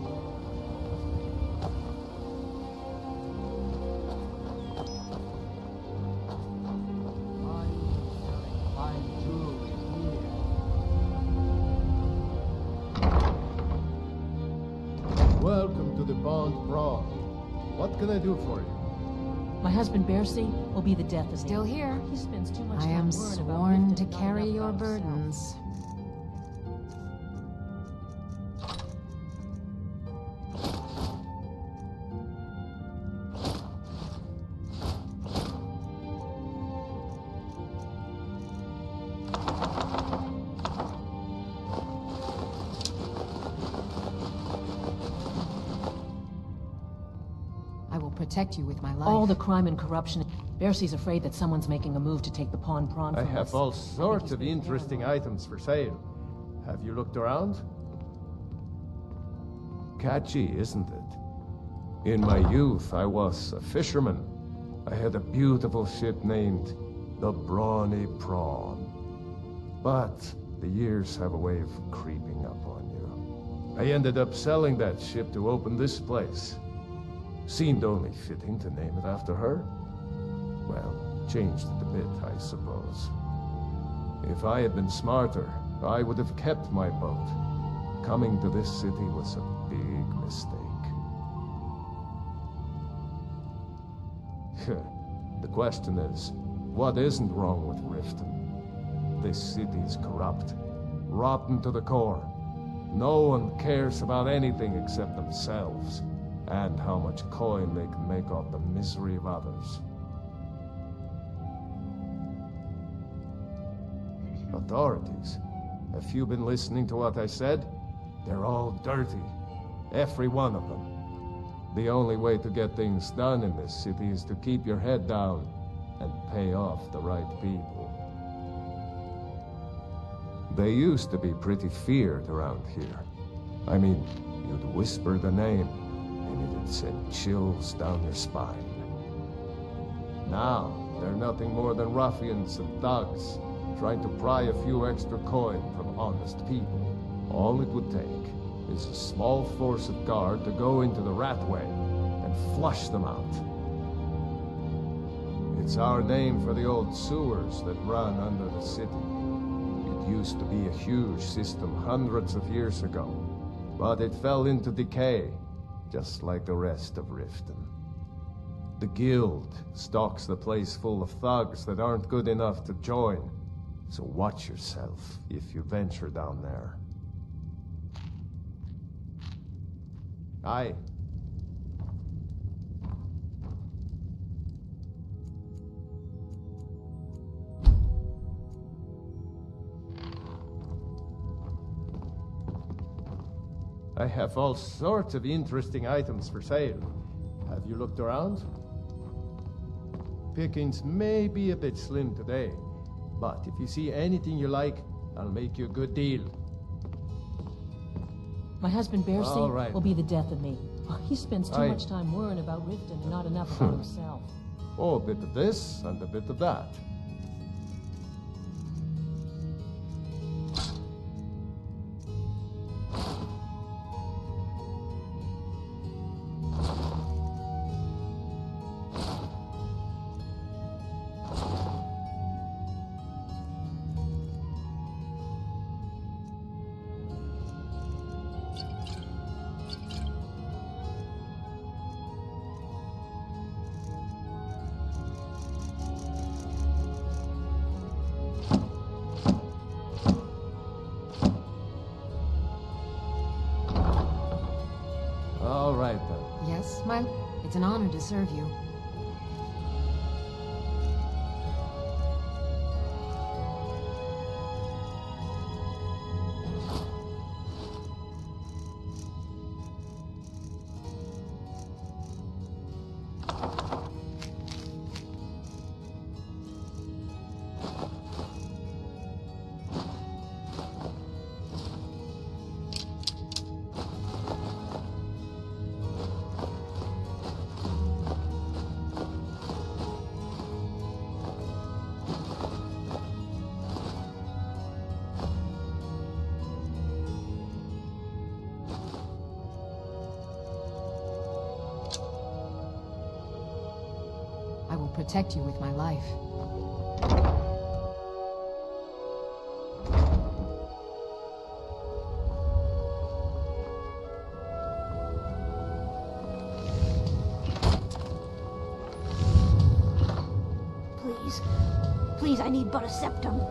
Welcome to the Bond Brawl. What can I do for you? My husband Bercy will be the death of me. Still here. He spends too much I time am worrying about sworn lifting to and not carry enough your about himself. burdens. I will protect you with my life. All the crime and corruption. Bercy's afraid that someone's making a move to take the pawn prawn I from have us. all sorts of interesting items for sale. Have you looked around? Catchy, isn't it? In my youth, I was a fisherman. I had a beautiful ship named the Brawny Prawn. But the years have a way of creeping up on you. I ended up selling that ship to open this place. Seemed only fitting to name it after her. Well, changed it a bit, I suppose. If I had been smarter, I would have kept my boat. Coming to this city was a big mistake. The question is, what isn't wrong with Riften? This city is corrupt, rotten to the core. No one cares about anything except themselves, and how much coin they can make off the misery of others. Authorities, have you been listening to what I said? They're all dirty. Every one of them. The only way to get things done in this city is to keep your head down and pay off the right people. They used to be pretty feared around here. I mean, you'd whisper the name, and it'd send chills down your spine. Now, they're nothing more than ruffians and thugs, trying to pry a few extra coin from honest people. All it would take is a small force of guard to go into the Ratway and flush them out. It's our name for the old sewers that run under the city. It used to be a huge system hundreds of years ago, but it fell into decay, just like the rest of Riften. The guild stocks the place full of thugs that aren't good enough to join, so watch yourself if you venture down there. Aye. I have all sorts of interesting items for sale. Have you looked around? Pickings may be a bit slim today, but if you see anything you like, I'll make you a good deal. My husband Bercy right. will be the death of me. He spends too much time worrying about Riften and not enough about himself. Oh, a bit of this and a bit of that. All right, then. Yes, my... It's an honor to serve you. I will protect you with my life. Please. Please, I need but a septum.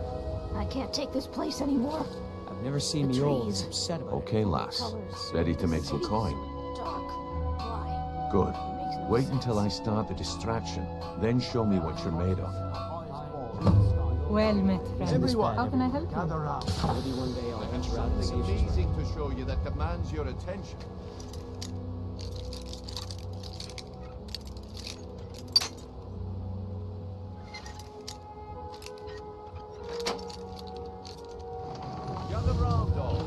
I can't take this place anymore. I've never seen The Mule trees, this upset about Okay, it. lass. Ready to make some coin? Dark. Why? Good. Wait until I start the distraction, then show me what you're made of. Well met, friends. Everyone, How can I help you? Maybe one day I'll venture out and see Something if she's amazing to show you that commands your attention. Gather round, all.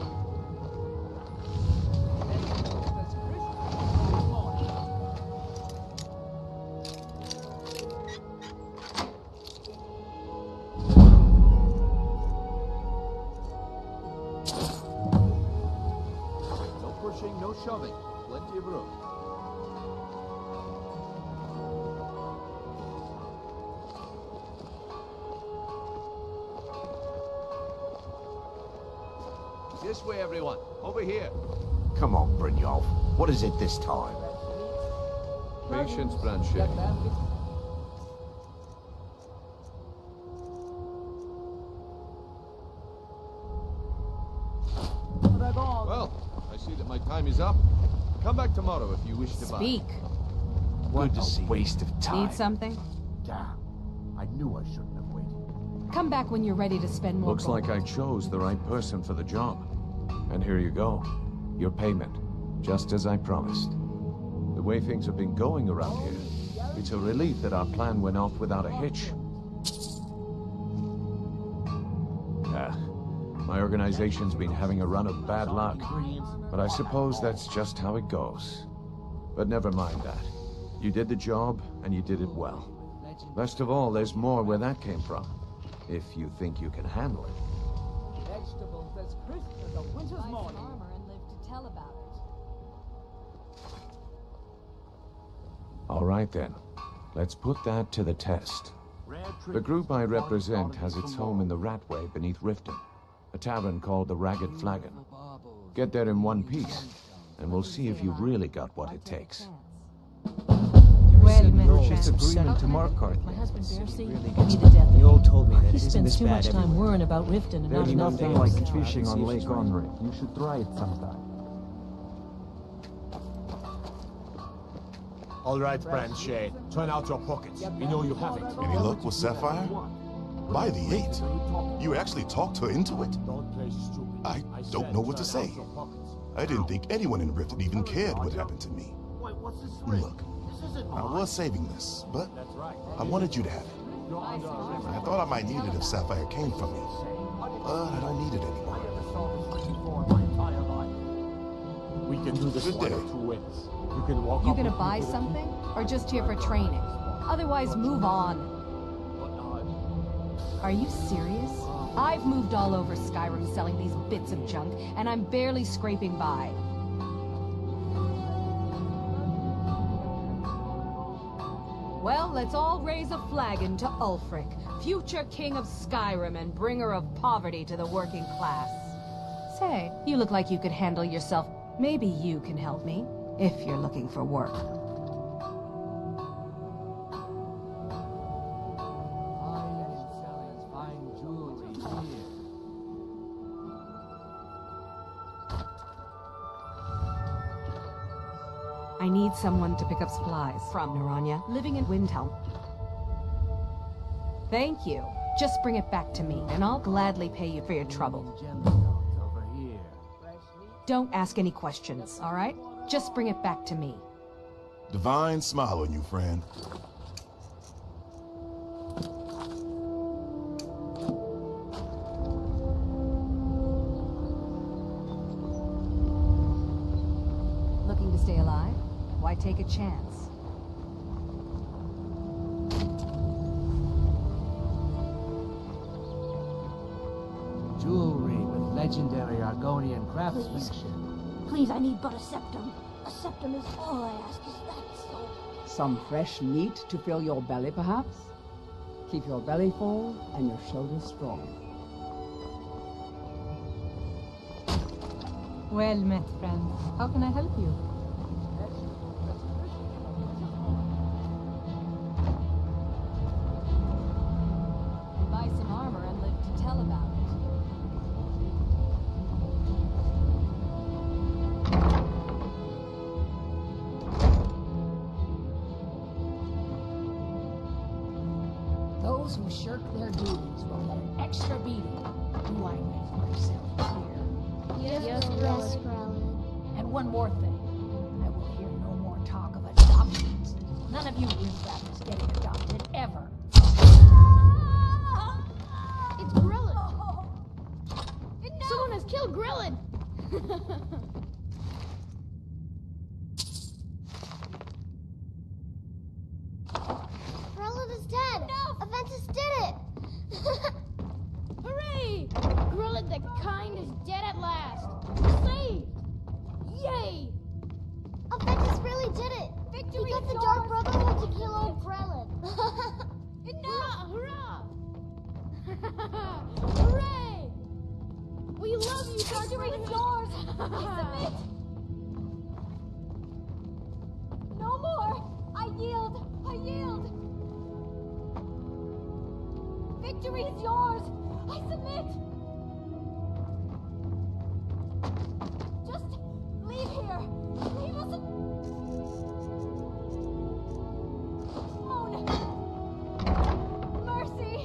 No pushing, no shoving. Plenty of room. This way, everyone. Over here. Come on, Brynjolf. What is it this time? Patience, Blanchet. Well, I see that my time is up. Come back tomorrow if you wish to buy. Speak. What a waste of time. Need something? Damn. I knew I shouldn't have waited. Come back when you're ready to spend more Looks gold. like I chose the right person for the job. And here you go. Your payment. Just as I promised. The way things have been going around here, it's a relief that our plan went off without a hitch. My organization's been having a run of bad luck, but I suppose that's just how it goes. But never mind that. You did the job, and you did it well. Best of all, there's more where that came from, if you think you can handle it. Vegetables as crisp as a winter's morning. Armor and live to tell about it. All right then, let's put that to the test. The group I represent has its home in the Ratway beneath Riften, a tavern called the Ragged Flagon. Get there in one piece, and we'll see if you've really got what it takes. Well met, Purchase agreement to Markarth. My husband Bercy really will be gets the death of The him. old told me that He it isn't spends this too bad much time everywhere. worrying about Riften and There's not nothing enough like else. fishing on See if Lake it's right. Onric. You should try it sometime. All right, Branchet. Turn out your pockets. We know you have it. Any luck with Sapphire? By the 8. You actually talked her into it. Don't play stupid. I don't know what to say. I didn't think anyone in Riften even cared what happened to me. Look, I was saving this, but I wanted you to have it. I thought I might need it if Sapphire came from me, but I don't need it anymore. We can do this Good one day. of 2 ways. You can walk You up gonna with me buy to the something? Or just here for training? Otherwise, move on. Are you serious? I've moved all over Skyrim selling these bits of junk, and I'm barely scraping by. Well, let's all raise a flagon to Ulfric, future king of Skyrim and bringer of poverty to the working class. Say, you look like you could handle yourself. Maybe you can help me, if you're looking for work. I need someone to pick up supplies from Naranya, living in Windhelm. Thank you. Just bring it back to me, and I'll gladly pay you for your trouble. Don't ask any questions, all right? Just bring it back to me. Divine smile on you, friend. Looking to stay alive? Why take a chance? Jewelry with legendary Argonian craftsmanship. Please, I need but a septum. A septum is all I ask. Is that so? Some fresh meat to fill your belly, perhaps? Keep your belly full and your shoulders strong. Well met, friend. How can I help you? Buy some armor and live to tell about it. Those who shirk their duties will get an extra beating. Do I make myself clear? Yes, Krellin. And one more thing. I will hear no more talk of adoptions. None of you riffraffers getting adopted, ever. It's Grillin. Someone has killed Grillin. Grillin is dead. No. Aventus did it. Hooray! Grillin the kind is dead at last. Saved. Yay! Aventus really did it. Victory! He got the Dark Brotherhood to kill old Grillin. Hurrah! Hurrah! Hooray! We love Victory is yours! I submit! No more! I yield! I yield! Victory is yours! I submit! Just leave here! Leave us alone! Mercy!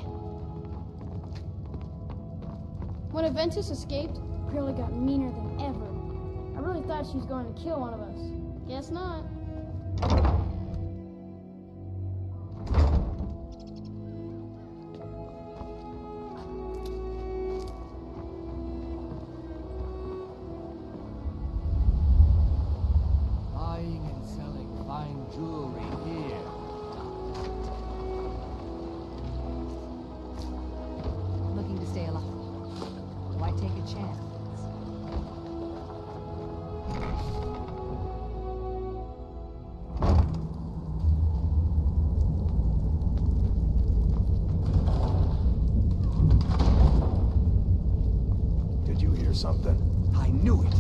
When Aventus escaped, Pearlie got meaner than ever. I really thought she was going to kill one of us. Guess not. Buying and selling fine jewelry here. Looking to stay alive. Why take a chance? Did you hear something? I knew it!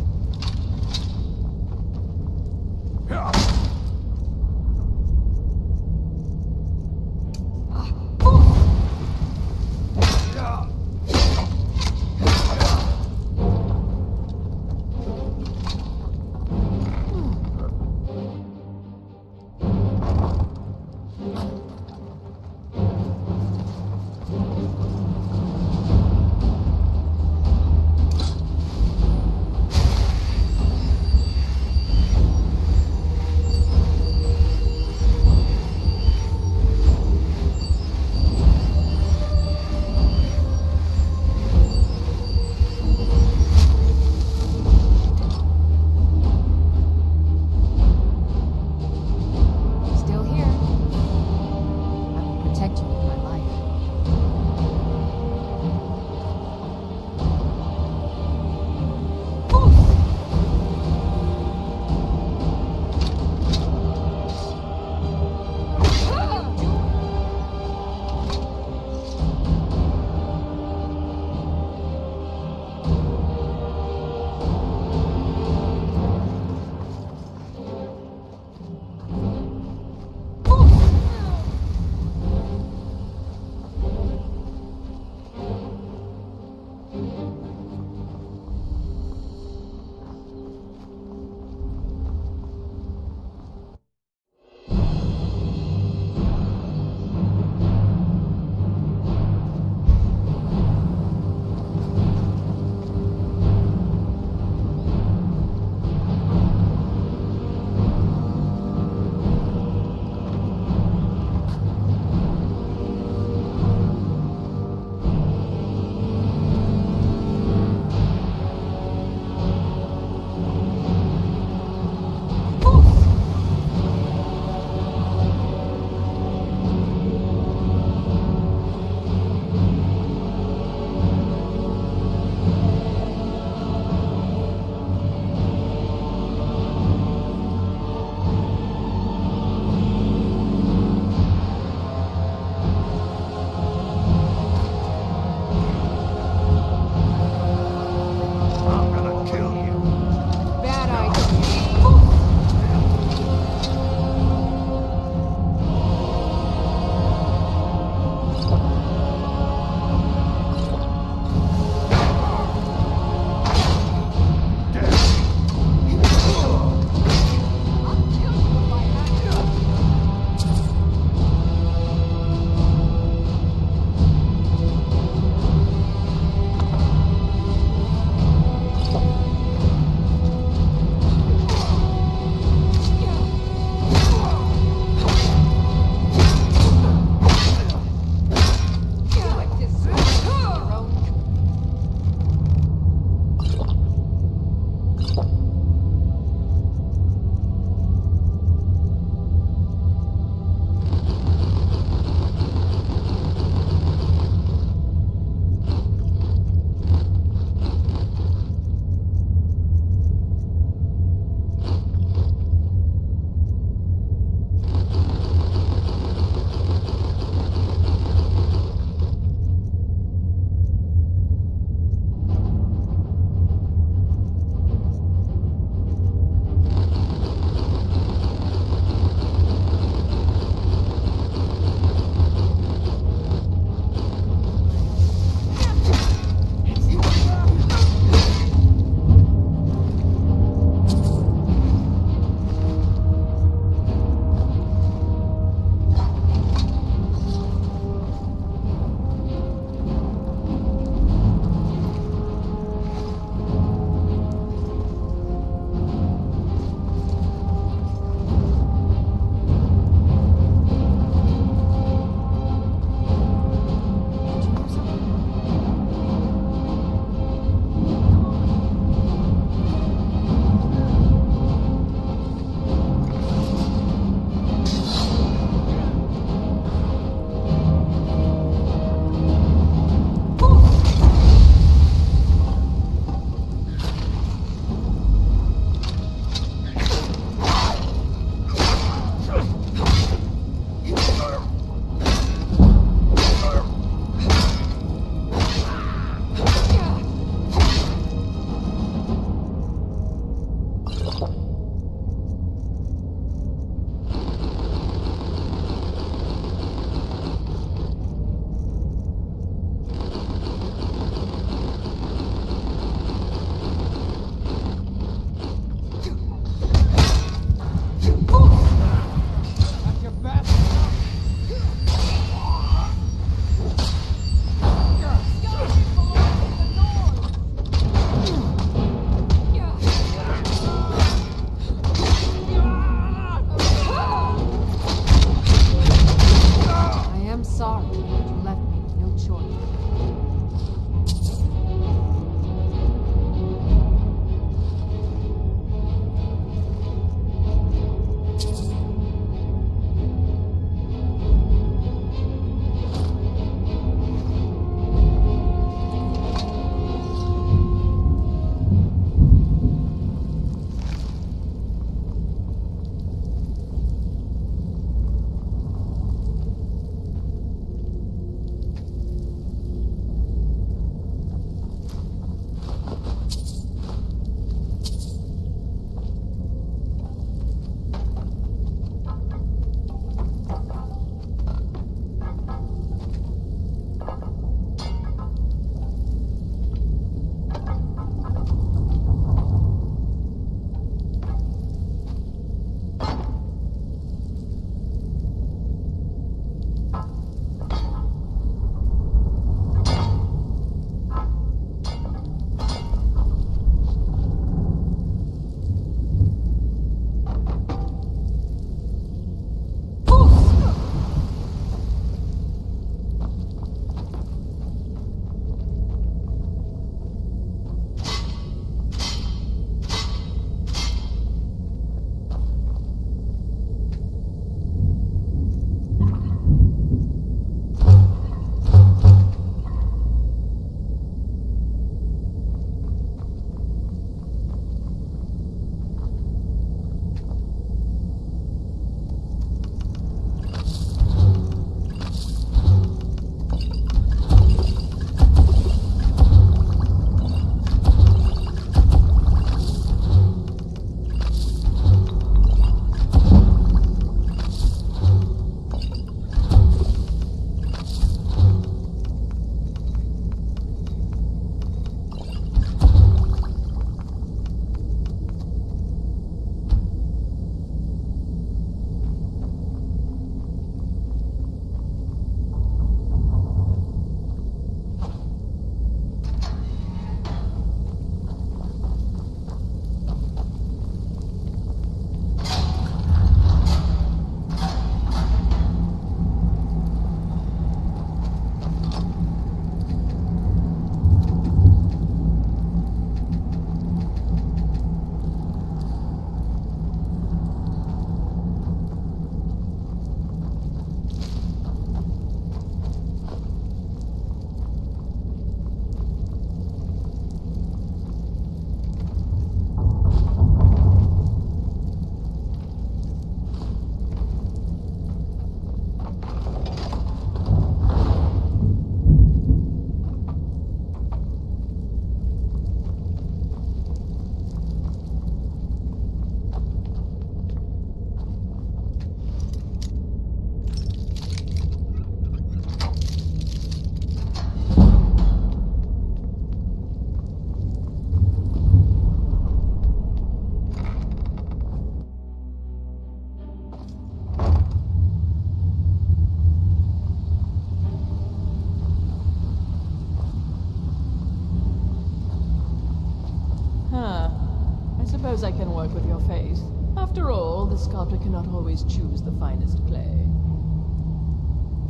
suppose I can work with your face. After all, the sculptor cannot always choose the finest clay.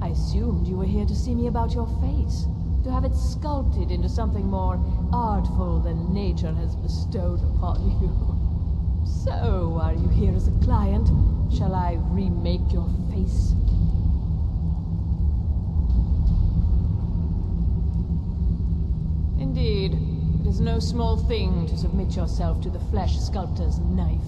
I assumed you were here to see me about your face, to have it sculpted into something more artful than nature has bestowed upon you. So, are you here as a client? Shall I remake your face? Indeed, it is no small thing to submit yourself to the flesh sculptor's knife.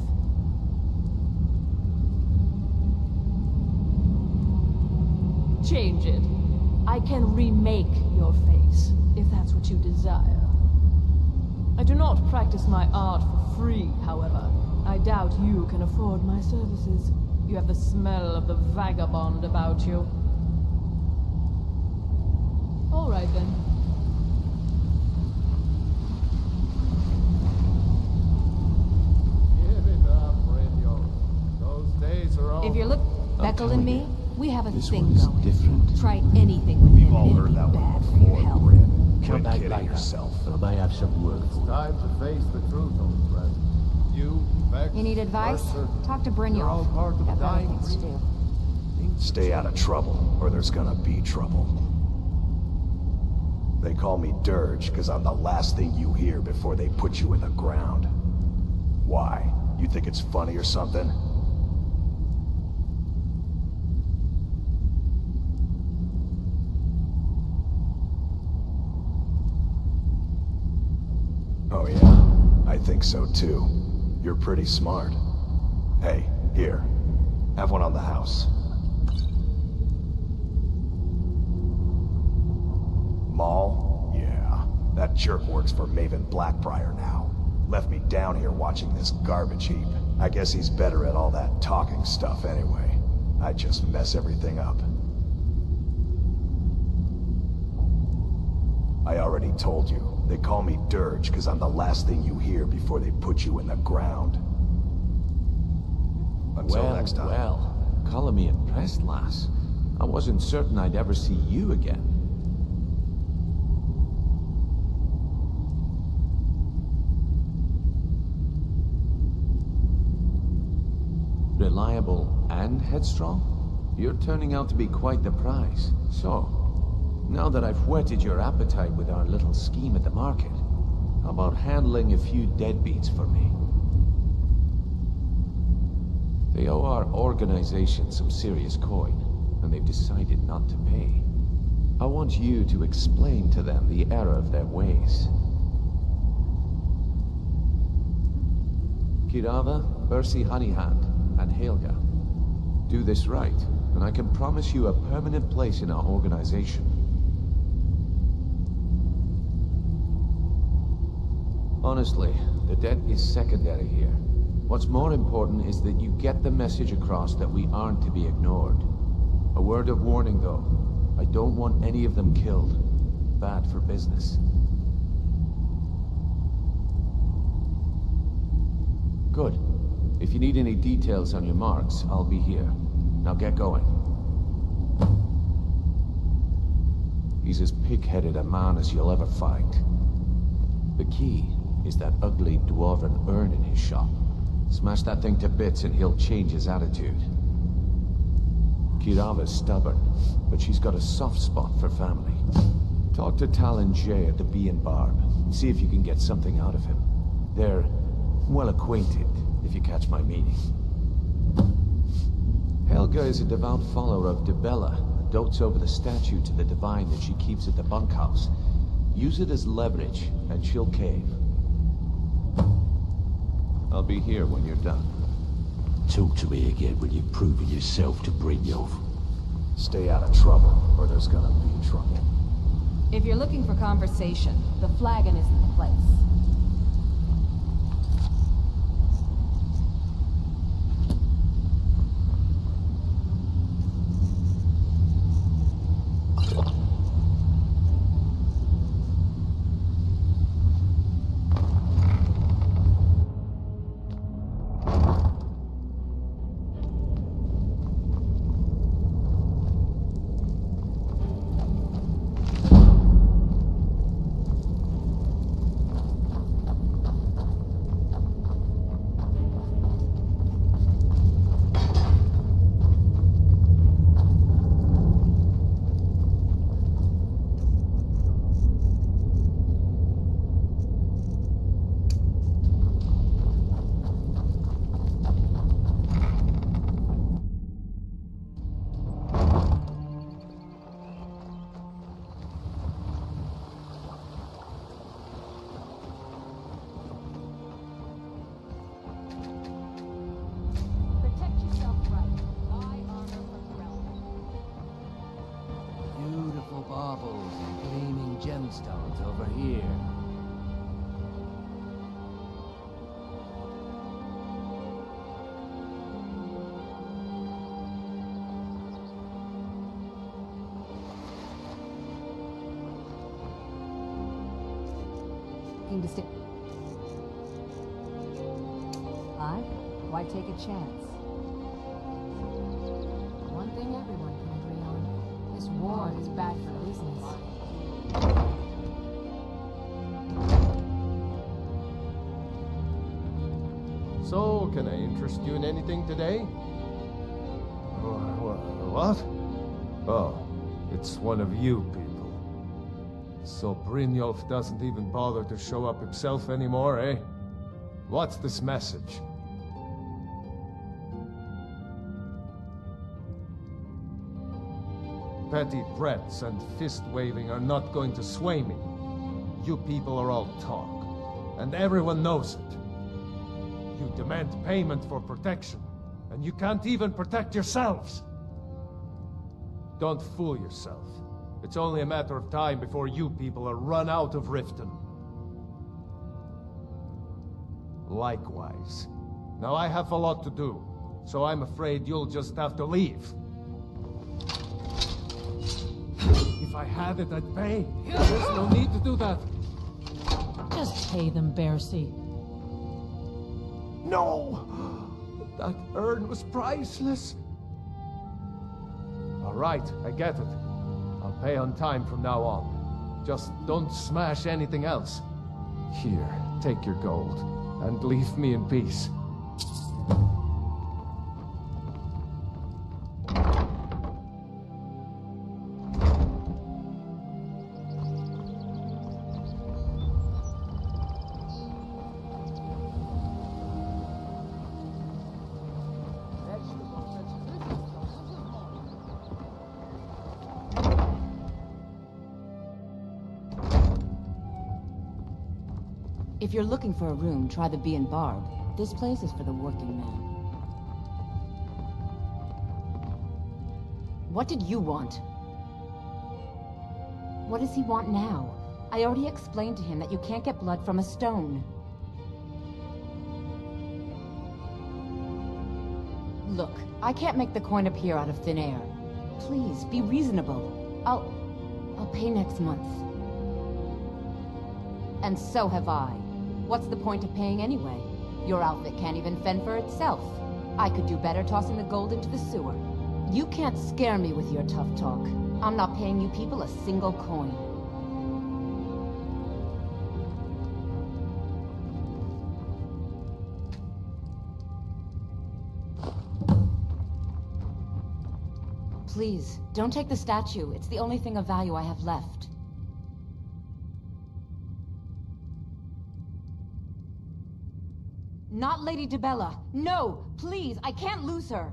Change it. I can remake your face, if that's what you desire. I do not practice my art for free, however. I doubt you can afford my services. You have the smell of the vagabond about you. All right, then. If you're Beckel and me, we have a This thing one is going. different. Try anything with him, and it'll be bad for your health. Come back later. Yourself. I may have some work for you. Time to face the truth, old friend. You, Vex, You need advice? Mercer, Talk to you're all Brynjolf. part of the Got better dying things to do. Stay out of trouble, or there's gonna be trouble. They call me Dirge because I'm the last thing you hear before they put you in the ground. Why? You think it's funny or something? Oh yeah, I think so too. You're pretty smart. Hey, here. Have one on the house. Maul? Yeah. That jerk works for Maven Blackbriar now. Left me down here watching this garbage heap. I guess he's better at all that talking stuff anyway. I just mess everything up. I already told you. They call me Dirge because I'm the last thing you hear before they put you in the ground. Until next time. Well, calling me impressed, lass. I wasn't certain I'd ever see you again. Reliable and headstrong? You're turning out to be quite the prize. So, now that I've whetted your appetite with our little scheme at the market, how about handling a few deadbeats for me? They owe our organization some serious coin, and they've decided not to pay. I want you to explain to them the error of their ways. Kirava, Ursi Honeyhand, and Helga. Do this right, and I can promise you a permanent place in our organization. Honestly, the debt is secondary here. What's more important is that you get the message across that we aren't to be ignored. A word of warning, though. I don't want any of them killed. Bad for business. Good. If you need any details on your marks, I'll be here. Now get going. He's as pig-headed a man as you'll ever find. The key is that ugly dwarven urn in his shop. Smash that thing to bits and he'll change his attitude. Kirava's stubborn, but she's got a soft spot for family. Talk to Talon Jay at the Bee and Barb, and see if you can get something out of him. They're well acquainted, if you catch my meaning. Helga is a devout follower of Dibella, and dotes over the statue to the divine that she keeps at the bunkhouse. Use it as leverage, and she'll cave. I'll be here when you're done. Talk to me again when you've proven yourself to Brynjolf. Stay out of trouble, or there's gonna be trouble. If you're looking for conversation, the flagon isn't the place. runestones over here. Why take a chance? One thing everyone can agree on. This war is bad for business. So, can I interest you in anything today? What? Oh, it's one of you people. So Brynjolf doesn't even bother to show up himself anymore, eh? What's this message? Petty threats and fist-waving are not going to sway me. You people are all talk, and everyone knows it. You demand payment for protection, and you can't even protect yourselves. Don't fool yourself. It's only a matter of time before you people are run out of Riften. Likewise. Now I have a lot to do, so I'm afraid you'll just have to leave. If I had it, I'd pay. There's no need to do that. Just pay them, Bercy. No! That urn was priceless. All right, I get it. I'll pay on time from now on. Just don't smash anything else. Here, take your gold, and leave me in peace. If you're looking for a room, try the Bee and Barb. This place is for the working man. What did you want? What does he want now? I already explained to him that you can't get blood from a stone. Look, I can't make the coin appear out of thin air. Please, be reasonable. I'll pay next month. And so have I. What's the point of paying anyway? Your outfit can't even fend for itself. I could do better tossing the gold into the sewer. You can't scare me with your tough talk. I'm not paying you people a single coin. Please, don't take the statue. It's the only thing of value I have left. Not Lady DeBella. No, please, I can't lose her.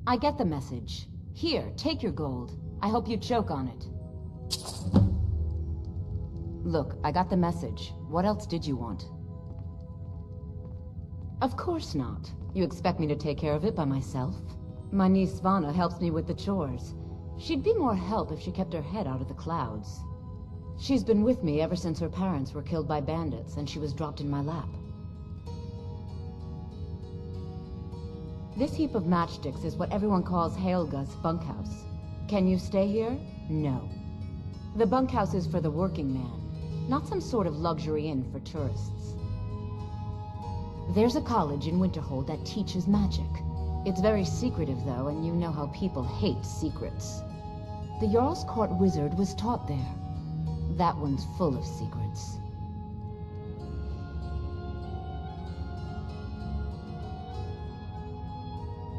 I get the message. Here, take your gold. I hope you choke on it. Look, I got the message. What else did you want? Of course not. You expect me to take care of it by myself? My niece Svana helps me with the chores. She'd be more help if she kept her head out of the clouds. She's been with me ever since her parents were killed by bandits and she was dropped in my lap. This heap of matchsticks is what everyone calls Helga's bunkhouse. Can you stay here? No. The bunkhouse is for the working man, not some sort of luxury inn for tourists. There's a college in Winterhold that teaches magic. It's very secretive, though, and you know how people hate secrets. The Jarl's Court wizard was taught there. That one's full of secrets.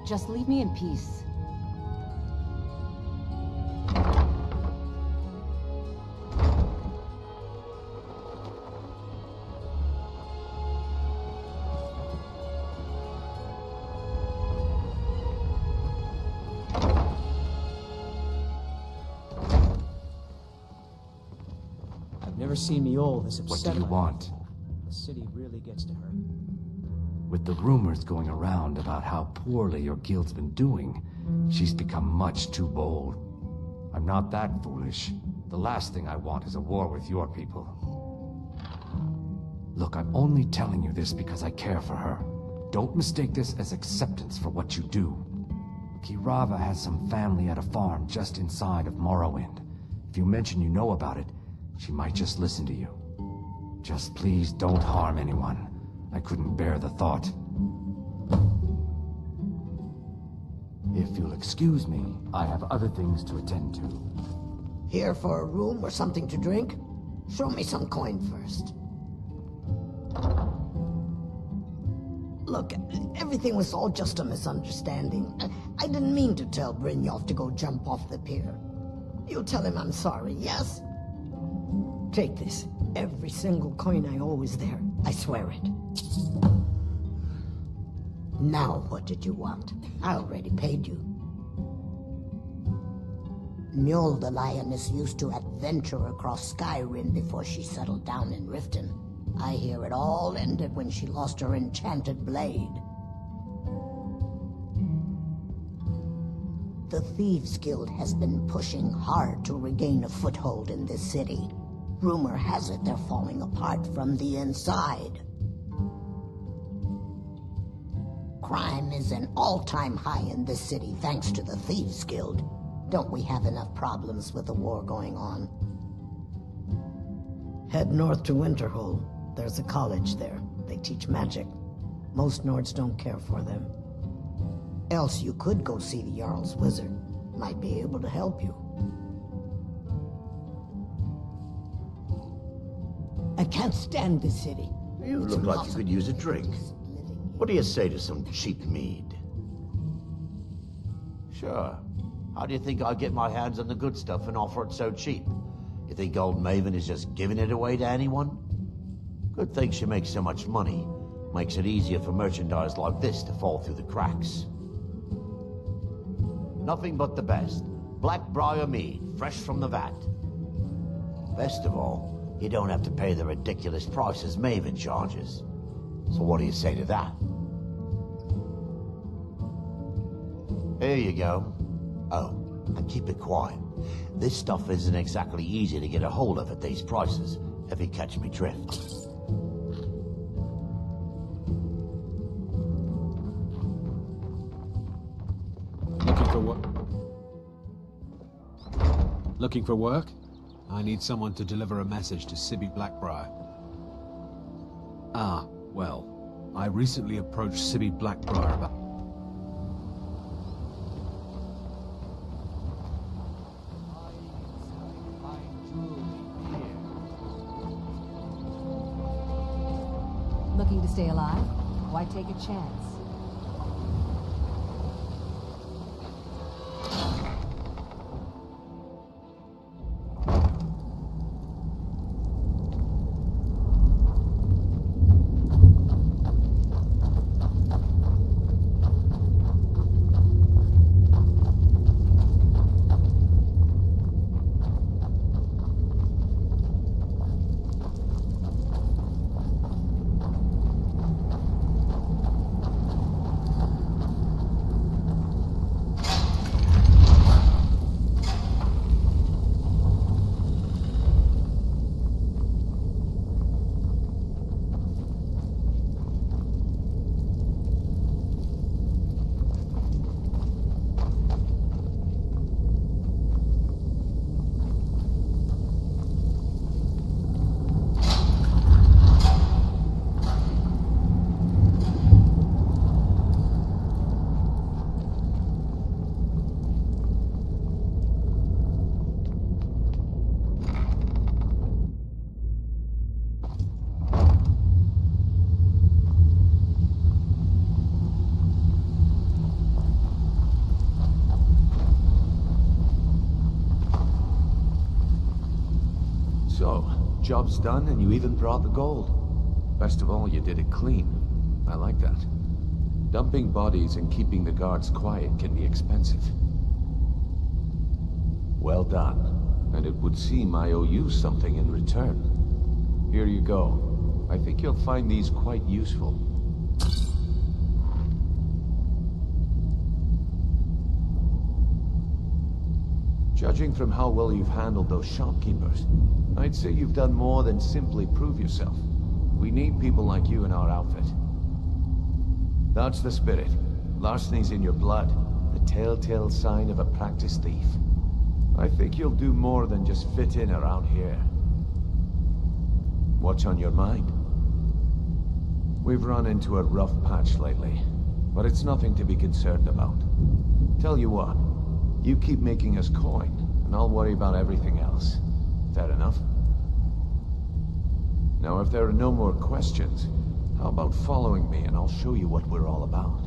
Just leave me in peace. I've never seen Miol this upset. What do you want? The city really gets to her. With the rumors going around about how poorly your guild's been doing, she's become much too bold. I'm not that foolish. The last thing I want is a war with your people. Look, I'm only telling you this because I care for her. Don't mistake this as acceptance for what you do. Kirava has some family at a farm just inside of Morrowind. If you mention you know about it, she might just listen to you. Just please don't harm anyone. I couldn't bear the thought. If you'll excuse me, I have other things to attend to. Here for a room or something to drink? Show me some coin first. Look, everything was all just a misunderstanding. I didn't mean to tell Brynjolf to go jump off the pier. You tell him I'm sorry, yes? Take this. Every single coin I owe is there. I swear it. Now what did you want? I already paid you. Mjol the Lioness used to adventure across Skyrim before she settled down in Riften. I hear it all ended when she lost her enchanted blade. The Thieves Guild has been pushing hard to regain a foothold in this city. Rumor has it they're falling apart from the inside. Crime is an all-time high in this city thanks to the Thieves Guild. Don't we have enough problems with the war going on? Head north to Winterhold. There's a college there. They teach magic. Most Nords don't care for them. Else you could go see the Jarl's wizard. Might be able to help you. I can't stand this city. You look like you could use a drink. What do you say to some cheap mead? Sure. How do you think I get my hands on the good stuff and offer it so cheap? You think old Maven is just giving it away to anyone? Good thing she makes so much money. Makes it easier for merchandise like this to fall through the cracks. Nothing but the best. Blackbriar mead, fresh from the vat. Best of all, you don't have to pay the ridiculous prices Maven charges. So what do you say to that? Here you go. Oh, and keep it quiet. This stuff isn't exactly easy to get a hold of at these prices, if you catch me drift. Looking for work? I need someone to deliver a message to Sibby Blackbriar. Ah, well, I recently approached Sibby Blackbriar about... Looking to stay alive? Why take a chance? Job's done, and you even brought the gold. Best of all, you did it clean. I like that. Dumping bodies and keeping the guards quiet can be expensive. Well done. And it would seem I owe you something in return. Here you go. I think you'll find these quite useful. Judging from how well you've handled those shopkeepers, I'd say you've done more than simply prove yourself. We need people like you in our outfit. That's the spirit. Larceny's in your blood, the telltale sign of a practiced thief. I think you'll do more than just fit in around here. What's on your mind? We've run into a rough patch lately, but it's nothing to be concerned about. Tell you what, you keep making us coin, and I'll worry about everything else. Fair enough? Now, if there are no more questions, how about following me and I'll show you what we're all about?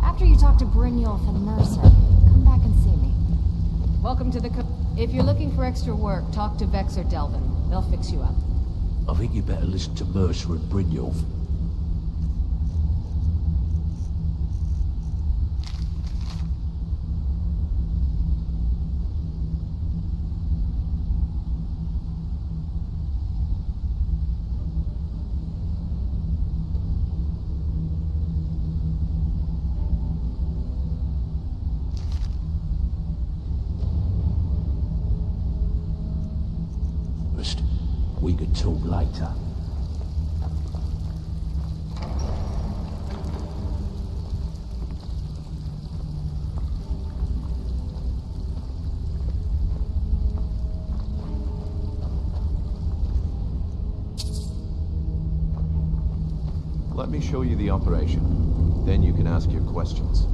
After you talk to Brynjolf and Mercer, come back and see me. Welcome to the If you're looking for extra work, talk to Vex or Delvin. They'll fix you up. I think you better listen to Mercer and Brynjolf. We could talk later. Let me show you the operation. Then you can ask your questions.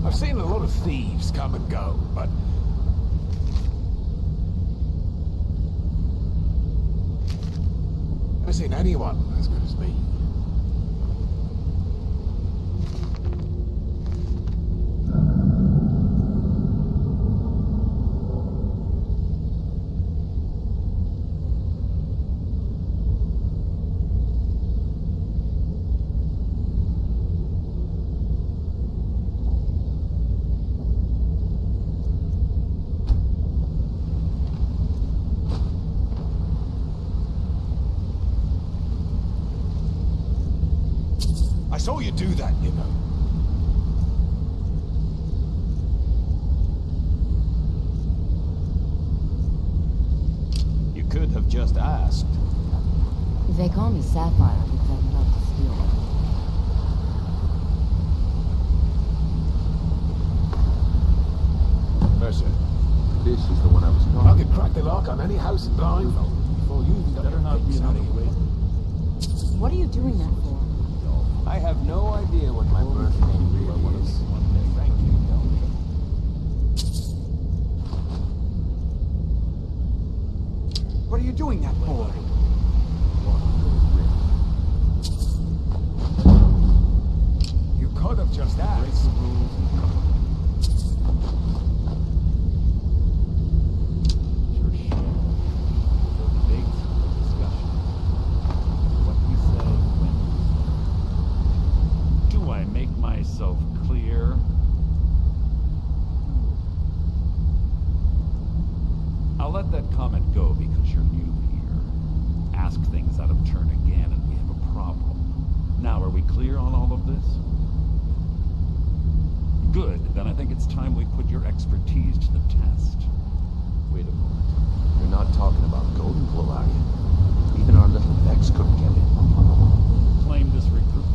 I've seen a lot of thieves come and go, but... I've never seen anyone as good as me. I saw you do that, you know. You could have just asked. They call me Sapphire because I love to steal. Mercer, this is the one I was calling. I could crack the lock on any house in blindfold before you better not be out of your way. What are you doing that for? I have no idea what my birth name really is. What are you doing that for? You could have just asked. let that comment go because you're new here. Ask things out of turn again and we have a problem. Now, are we clear on all of this? Good, then I think it's time we put your expertise to the test. Wait a moment. You're not talking about Golden Glow, are you? Even our little Vex couldn't get it. Claim this recruit.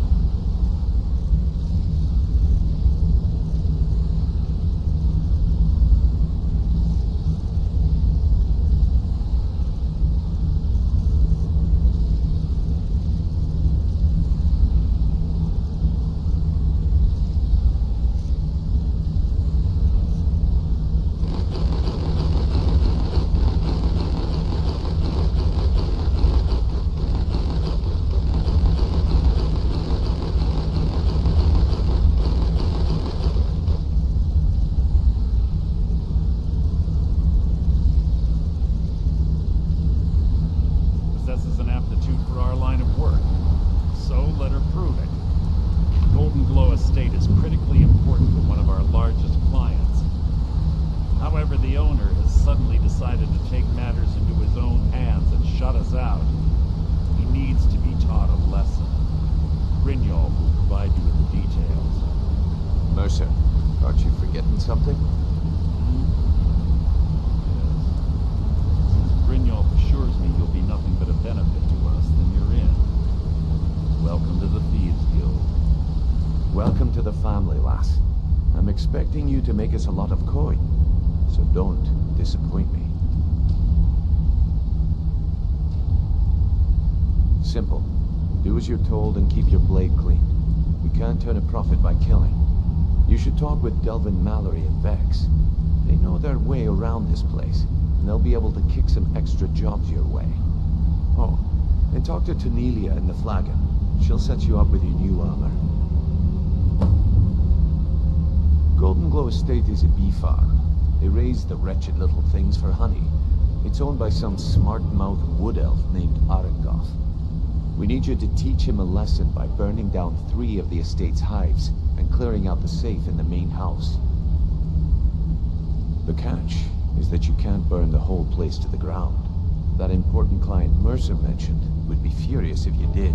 Expecting you to make us a lot of coin, so don't disappoint me. Simple. Do as you're told and keep your blade clean. We can't turn a profit by killing. You should talk with Delvin Mallory and Vex. They know their way around this place, and they'll be able to kick some extra jobs your way. Oh, and talk to Tanelia in the Flagon. She'll set you up with your new armor. Golden Glow Estate is a bee farm. They raise the wretched little things for honey. It's owned by some smart-mouthed wood elf named Arengoth. We need you to teach him a lesson by burning down 3 of the estate's hives and clearing out the safe in the main house. The catch is that you can't burn the whole place to the ground. That important client Mercer mentioned would be furious if you did.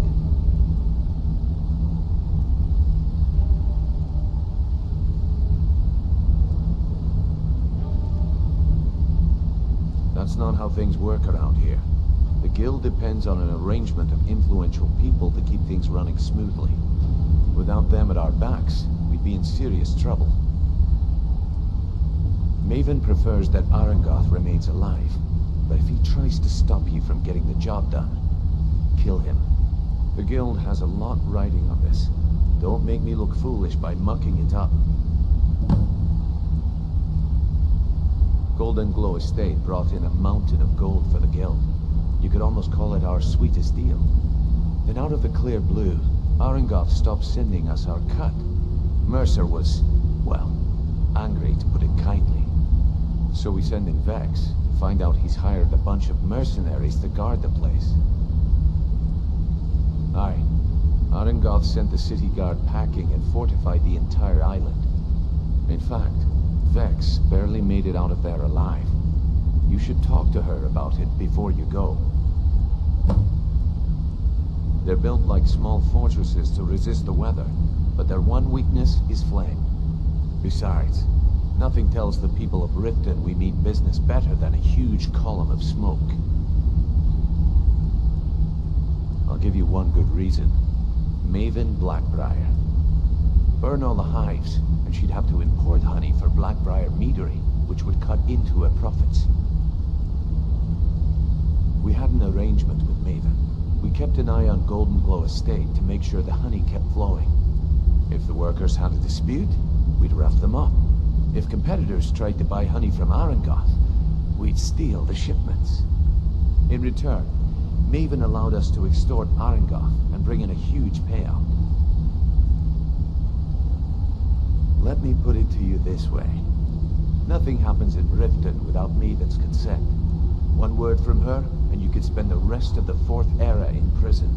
That's not how things work around here. The guild depends on an arrangement of influential people to keep things running smoothly. Without them at our backs, we'd be in serious trouble. Maven prefers that Arengoth remains alive, but if he tries to stop you from getting the job done, kill him. The guild has a lot riding on this. Don't make me look foolish by mucking it up. Golden Glow Estate brought in a mountain of gold for the guild. You could almost call it our sweetest deal. Then out of the clear blue, Arengoth stopped sending us our cut. Mercer was, well, angry to put it kindly. So we send in Vex, find out he's hired a bunch of mercenaries to guard the place. Aye, Arengoth sent the city guard packing and fortified the entire island. In fact, Vex barely made it out of there alive. You should talk to her about it before you go. They're built like small fortresses to resist the weather, but their one weakness is flame. Besides, nothing tells the people of Riften we mean business better than a huge column of smoke. I'll give you one good reason. Maven Blackbriar. Burn all the hives, and she'd have to import honey for Blackbriar meadery, which would cut into her profits. We had an arrangement with Maven. We kept an eye on Golden Glow Estate to make sure the honey kept flowing. If the workers had a dispute, we'd rough them up. If competitors tried to buy honey from Arengoth, we'd steal the shipments. In return, Maven allowed us to extort Arengoth and bring in a huge payout. Let me put it to you this way. Nothing happens in Riften without Maven's consent. One word from her, and you could spend the rest of the 4th Era in prison.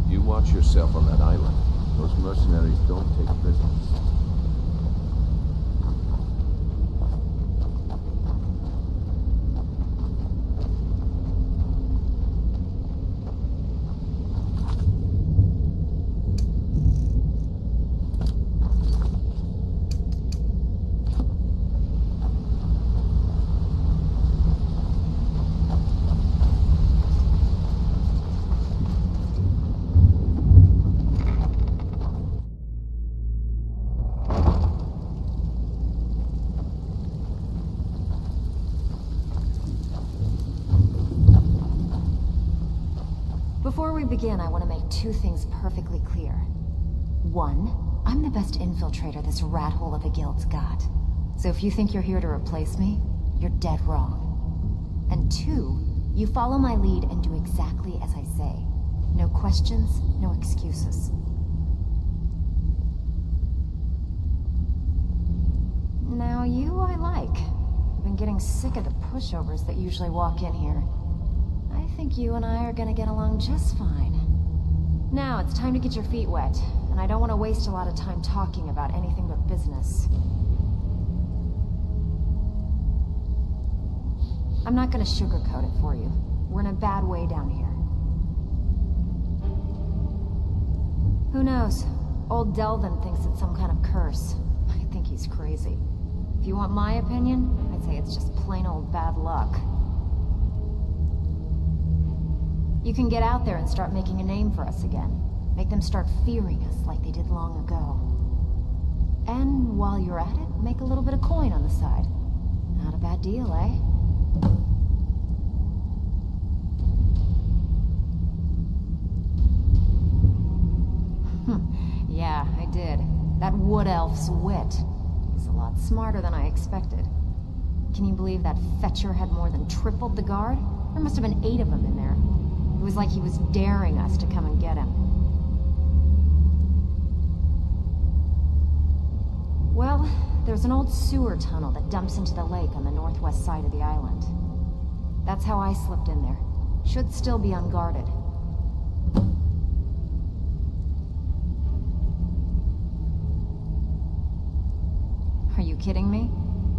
You watch yourself on that island. Those mercenaries don't take prisoners. we begin, I want to make two things perfectly clear. One, I'm the best infiltrator this rat hole of a guild's got. So if you think you're here to replace me, you're dead wrong. And two, you follow my lead and do exactly as I say. No questions, no excuses. Now you I like. I've been getting sick of the pushovers that usually walk in here. I think you and I are gonna get along just fine. Now it's time to get your feet wet, and I don't want to waste a lot of time talking about anything but business. I'm not gonna sugarcoat it for you. We're in a bad way down here. Who knows? Old Delvin thinks it's some kind of curse. I think he's crazy. If you want my opinion, I'd say it's just plain old bad luck. You can get out there and start making a name for us again. Make them start fearing us like they did long ago. And while you're at it, make a little bit of coin on the side. Not a bad deal, eh? Yeah, I did. That wood elf's wit. He's a lot smarter than I expected. Can you believe that fetcher had more than tripled the guard? There must have been 8 of them in there. It was like he was daring us to come and get him. Well, there's an old sewer tunnel that dumps into the lake on the northwest side of the island. That's how I slipped in there. Should still be unguarded. Are you kidding me?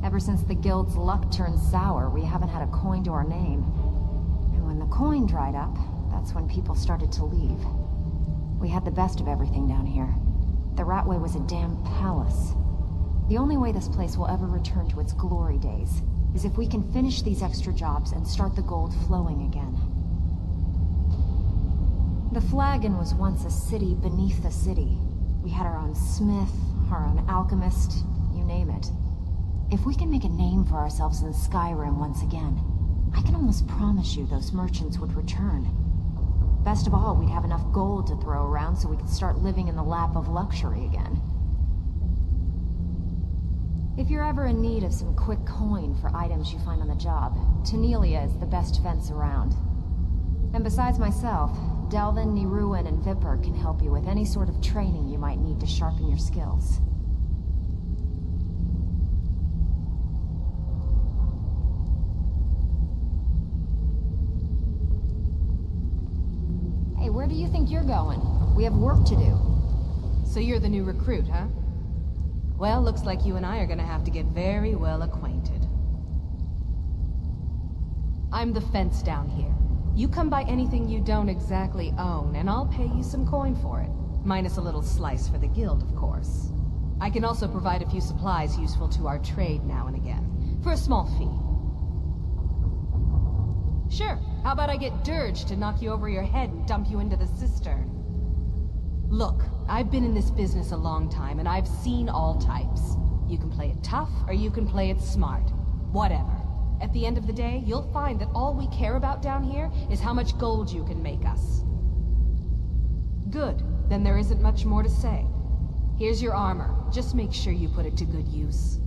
Ever since the guild's luck turned sour, we haven't had a coin to our name. And when the coin dried up, that's when people started to leave. We had the best of everything down here. The Ratway was a damn palace. The only way this place will ever return to its glory days is if we can finish these extra jobs and start the gold flowing again. The Flagon was once a city beneath the city. We had our own smith, our own alchemist, you name it. If we can make a name for ourselves in Skyrim once again, I can almost promise you those merchants would return. Best of all, we'd have enough gold to throw around so we could start living in the lap of luxury again. If you're ever in need of some quick coin for items you find on the job, Tanelia is the best fence around. And besides myself, Delvin, Niruin, and Vipper can help you with any sort of training you might need to sharpen your skills. Hey, where do you think you're going? We have work to do. So you're the new recruit, huh? Well, looks like you and I are gonna have to get very well acquainted. I'm the fence down here. You come by anything you don't exactly own, and I'll pay you some coin for it. Minus a little slice for the guild, of course. I can also provide a few supplies useful to our trade now and again, for a small fee. Sure, how about I get Dirge to knock you over your head and dump you into the cistern? Look, I've been in this business a long time, and I've seen all types. You can play it tough, or you can play it smart. Whatever. At the end of the day, you'll find that all we care about down here is how much gold you can make us. Good. Then there isn't much more to say. Here's your armor. Just make sure you put it to good use.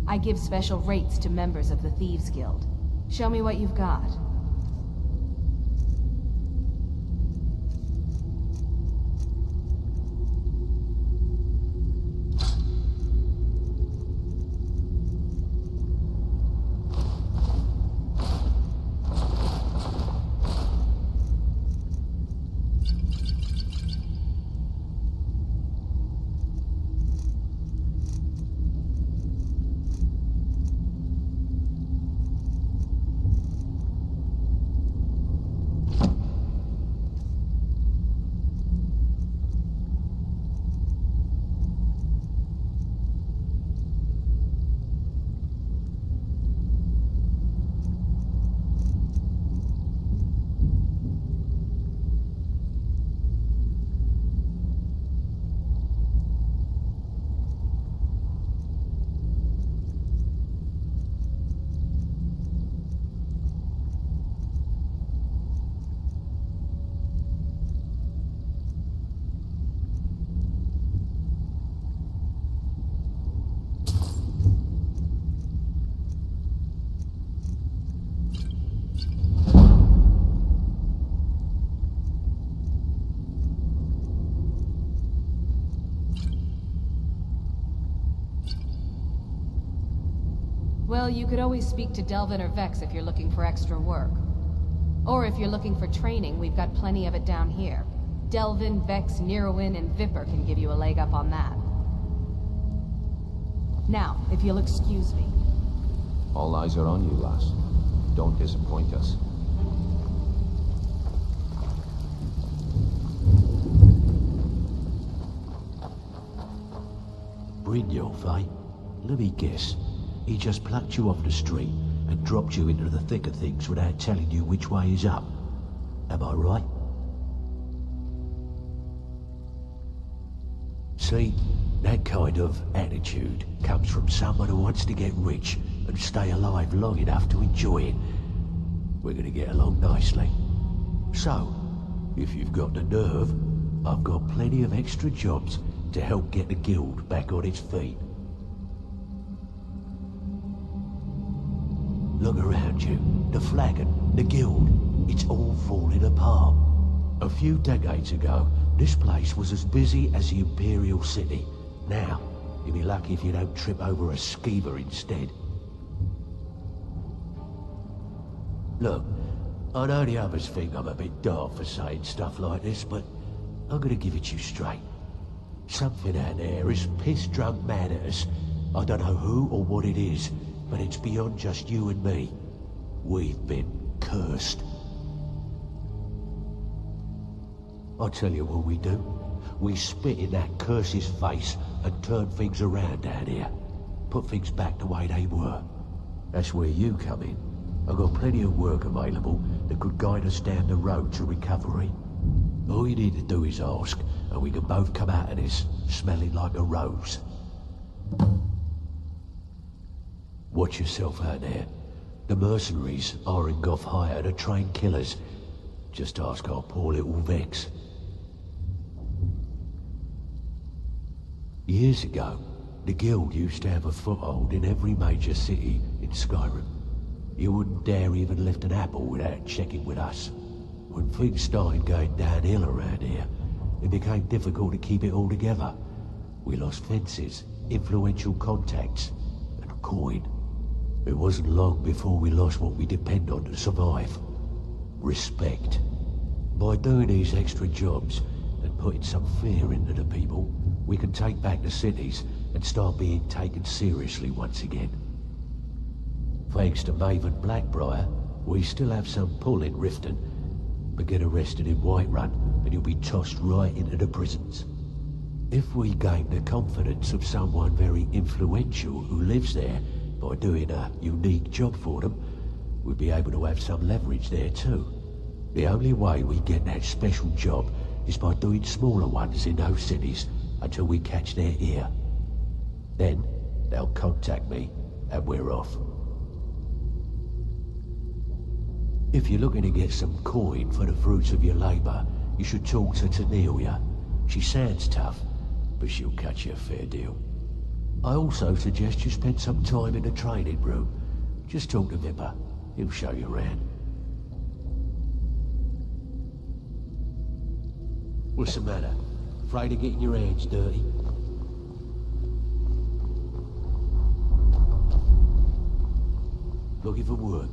I give special rates to members of the Thieves Guild. Show me what you've got. Well, you could always speak to Delvin or Vex if you're looking for extra work. Or if you're looking for training, we've got plenty of it down here. Delvin, Vex, Neroin, and Viper can give you a leg up on that. Now, if you'll excuse me. All eyes are on you, lass. Don't disappoint us. Brynjolf, eh? Let me guess. He just plucked you off the street and dropped you into the thick of things without telling you which way is up. Am I right? See, that kind of attitude comes from someone who wants to get rich and stay alive long enough to enjoy it. We're gonna get along nicely. So, if you've got the nerve, I've got plenty of extra jobs to help get the guild back on its feet. Look around you. The flagon, the guild, it's all falling apart. A few decades ago, this place was as busy as the Imperial City. Now, you'll be lucky if you don't trip over a skeever instead. Look, I know the others think I'm a bit daft for saying stuff like this, but I'm gonna give it to you straight. Something out there is piss-drunk mad at us. I don't know who or what it is, but it's beyond just you and me. We've been cursed. I'll tell you what we do. We spit in that curse's face and turn things around down here. Put things back the way they were. That's where you come in. I've got plenty of work available that could guide us down the road to recovery. All you need to do is ask, and we can both come out of this smelling like a rose. Watch yourself out there. The mercenaries aren't off hire to train killers. Just ask our poor little Vex. Years ago, the guild used to have a foothold in every major city in Skyrim. You wouldn't dare even lift an apple without checking with us. When things started going downhill around here, it became difficult to keep it all together. We lost fences, influential contacts, and coin. It wasn't long before we lost what we depend on to survive. Respect. By doing these extra jobs and putting some fear into the people, we can take back the cities and start being taken seriously once again. Thanks to Maven Blackbriar, we still have some pull in Riften, but get arrested in Whiterun and you'll be tossed right into the prisons. If we gain the confidence of someone very influential who lives there by doing a unique job for them, we'll be able to have some leverage there too. The only way we get that special job is by doing smaller ones in those cities until we catch their ear. Then they'll contact me and we're off. If you're looking to get some coin for the fruits of your labor, you should talk to Tanelia. She sounds tough, but she'll cut you a fair deal. I also suggest you spend some time in the training room. Just talk to Viper. He'll show you around. What's the matter? Afraid of getting your hands dirty? Looking for work?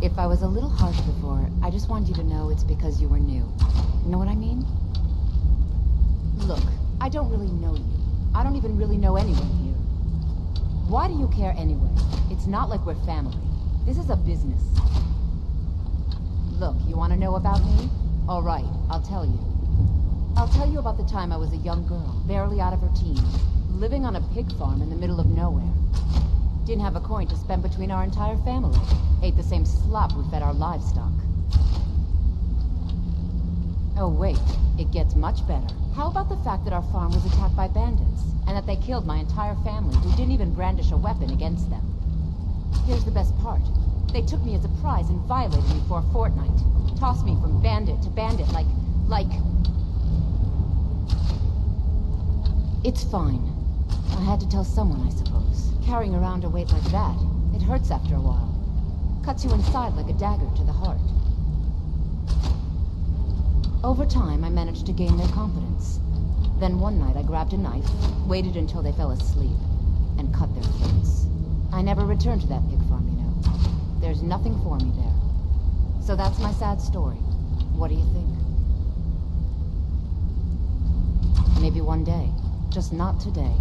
If I was a little harsh before, I just wanted you to know it's because you were new. You know what I mean? Look, I don't really know you. I don't even really know anyone here. Why do you care anyway? It's not like we're family. This is a business. Look, you want to know about me? All right, I'll tell you. I'll tell you about the time I was a young girl, barely out of her teens, living on a pig farm in the middle of nowhere. Didn't have a coin to spend between our entire family. Ate the same slop we fed our livestock. Oh wait, it gets much better. How about the fact that our farm was attacked by bandits, and that they killed my entire family who didn't even brandish a weapon against them? Here's the best part. They took me as a prize and violated me for a fortnight. Tossed me from bandit to bandit like... It's fine. I had to tell someone, I suppose. Carrying around a weight like that, it hurts after a while. Cuts you inside like a dagger to the heart. Over time, I managed to gain their confidence. Then one night I grabbed a knife, waited until they fell asleep, and cut their throats. I never returned to that pig farm, you know. There's nothing for me there. So that's my sad story. What do you think? Maybe one day. Just not today.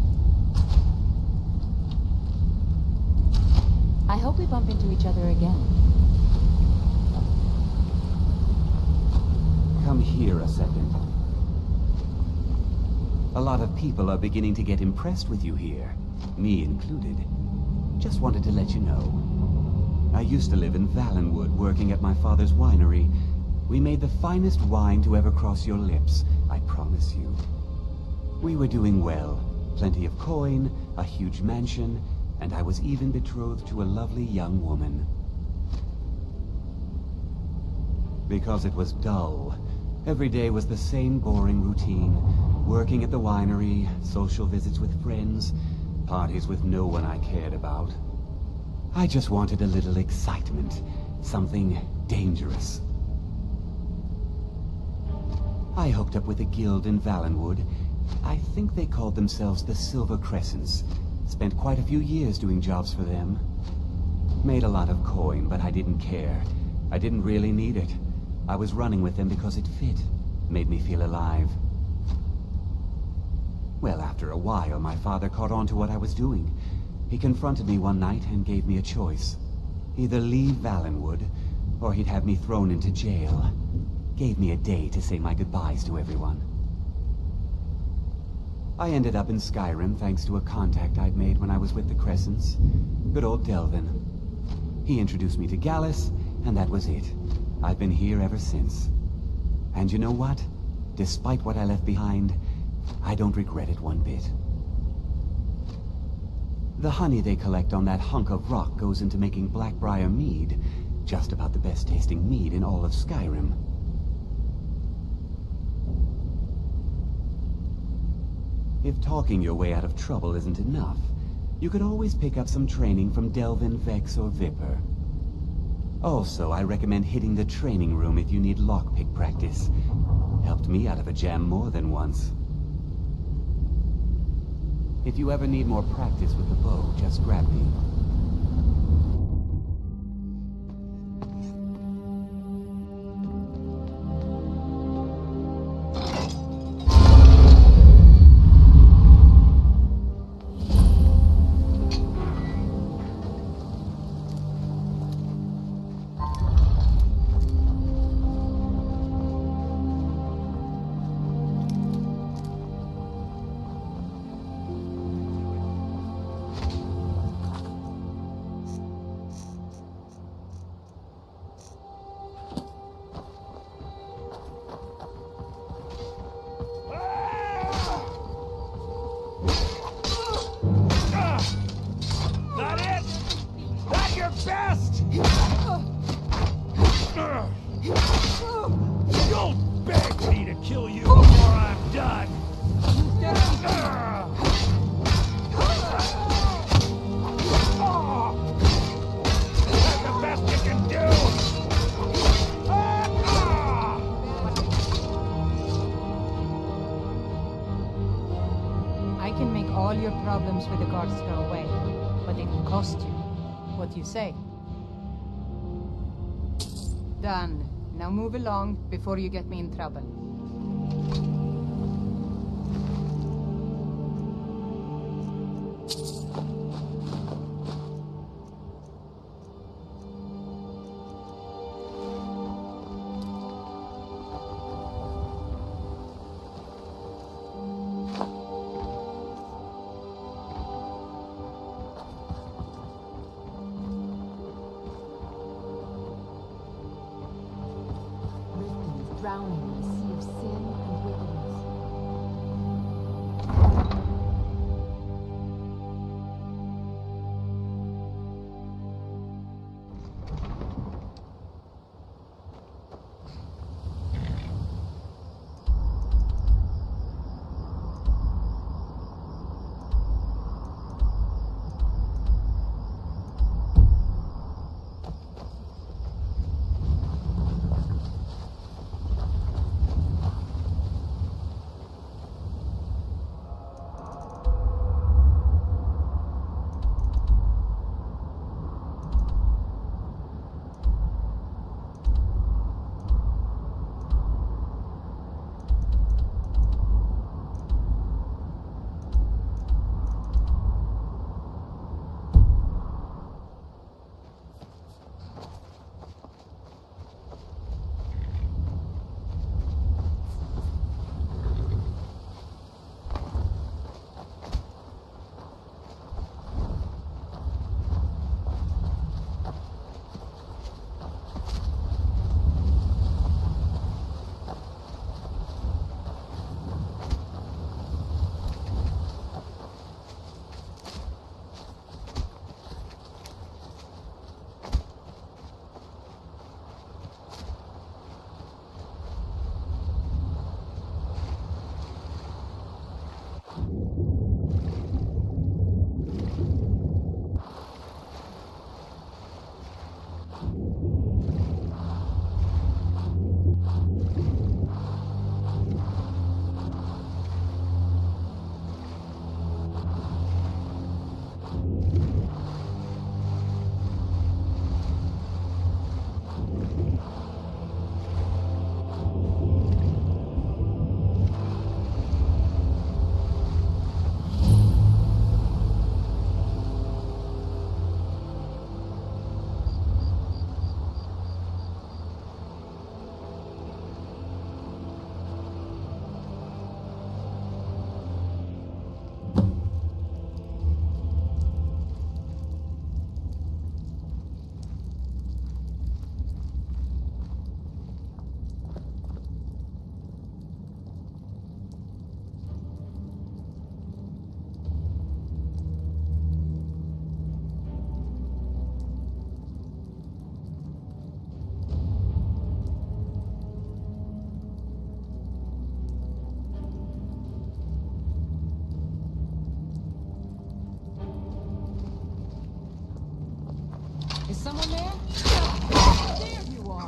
I hope we bump into each other again. Come here a second. A lot of people are beginning to get impressed with you here, me included. Just wanted to let you know. I used to live in Valenwood, working at my father's winery. We made the finest wine to ever cross your lips, I promise you. We were doing well. Plenty of coin, a huge mansion, and I was even betrothed to a lovely young woman. Because it was dull. Every day was the same boring routine. Working at the winery, social visits with friends, parties with no one I cared about. I just wanted a little excitement. Something dangerous. I hooked up with a guild in Valenwood. I think they called themselves the Silver Crescents. Spent quite a few years doing jobs for them. Made a lot of coin, but I didn't care. I didn't really need it. I was running with them because it fit. Made me feel alive. Well, after a while, my father caught on to what I was doing. He confronted me one night and gave me a choice. Either leave Valenwood, or he'd have me thrown into jail. Gave me a day to say my goodbyes to everyone. I ended up in Skyrim thanks to a contact I'd made when I was with the Crescents. Good old Delvin. He introduced me to Gallus, and that was it. I've been here ever since. And you know what? Despite what I left behind, I don't regret it one bit. The honey they collect on that hunk of rock goes into making Blackbriar mead, just about the best tasting mead in all of Skyrim. If talking your way out of trouble isn't enough, you could always pick up some training from Delvin, Vex, or Viper. Also, I recommend hitting the training room if you need lockpick practice. Helped me out of a jam more than once. If you ever need more practice with the bow, just grab me. Done. Now move along before you get me in trouble. Drowning in a sea of sin and wickedness. Someone there? There you are.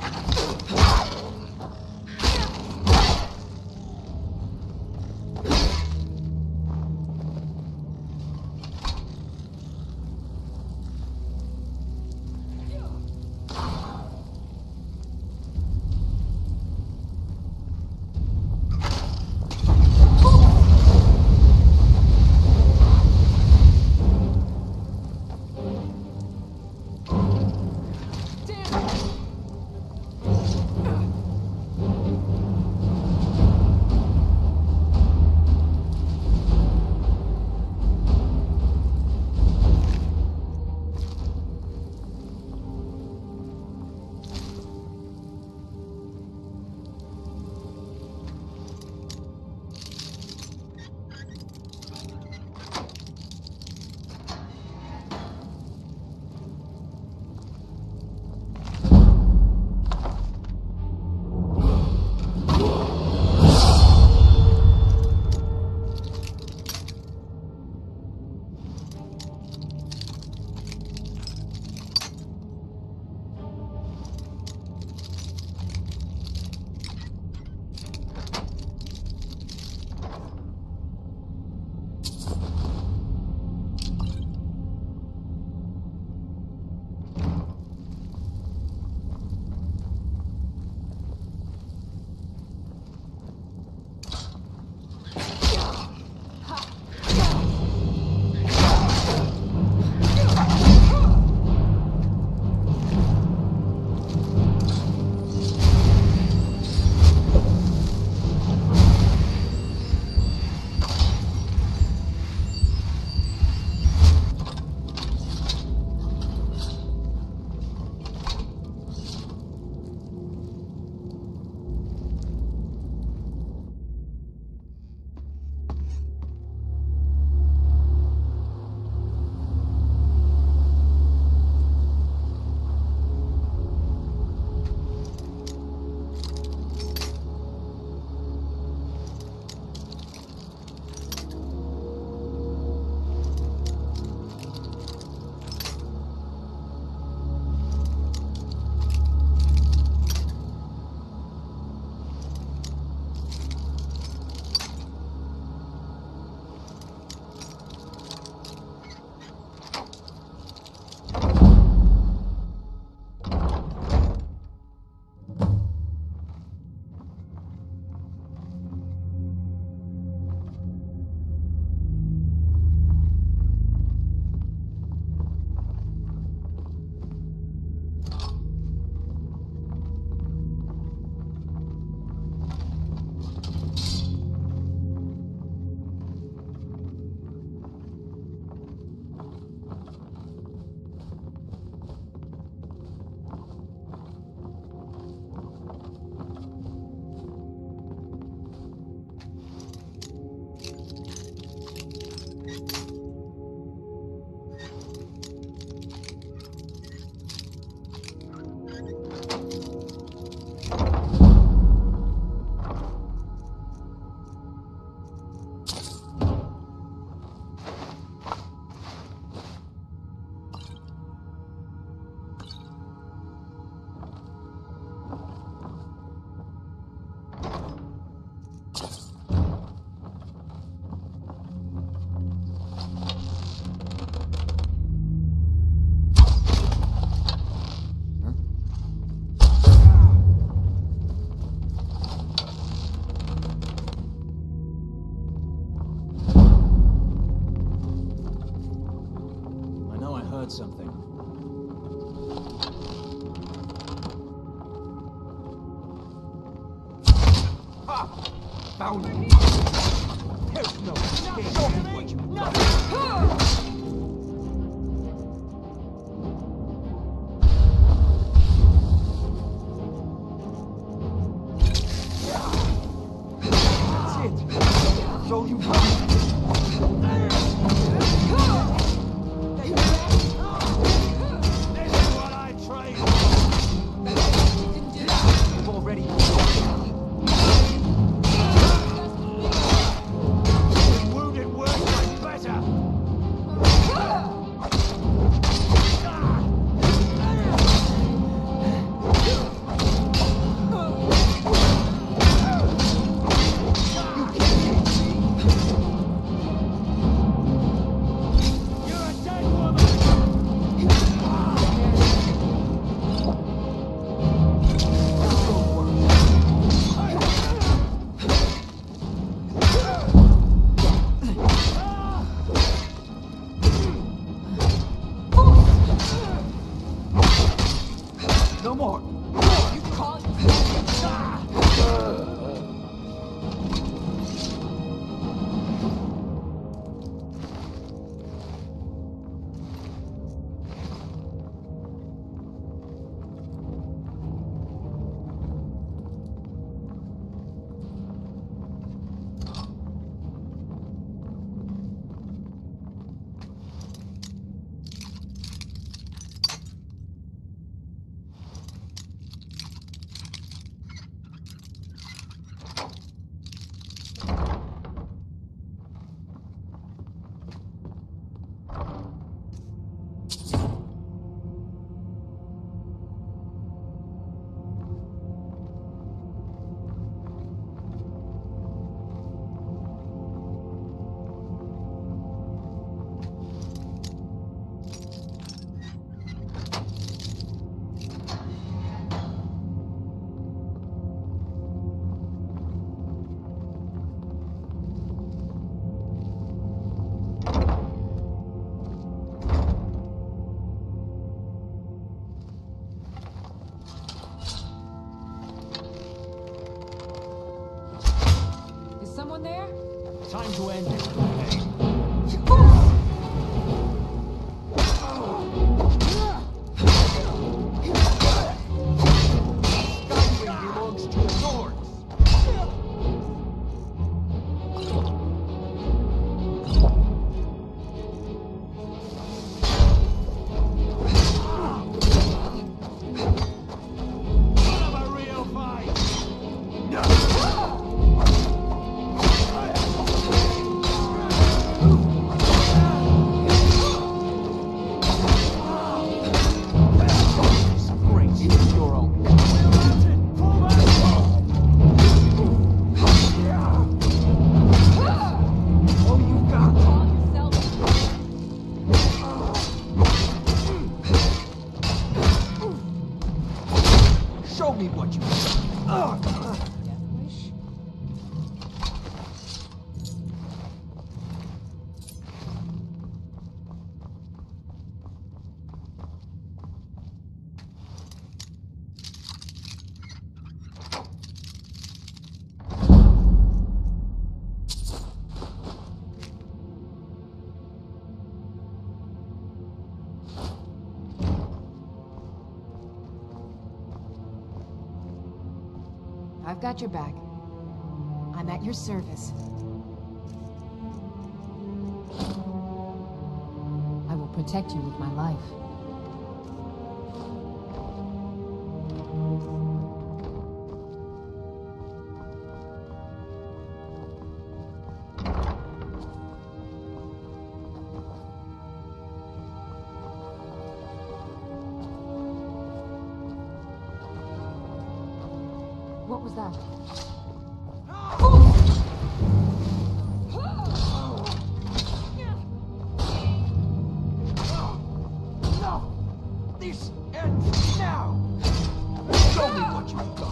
Something. Found it. There's no escape. Show me what you got. Show you there? Time to end it. Skyrim belongs to the Nords. Show me what you got. I've got your back. I'm at your service. I will protect you with my life. What was that? No! This ends now! Show me what you've got.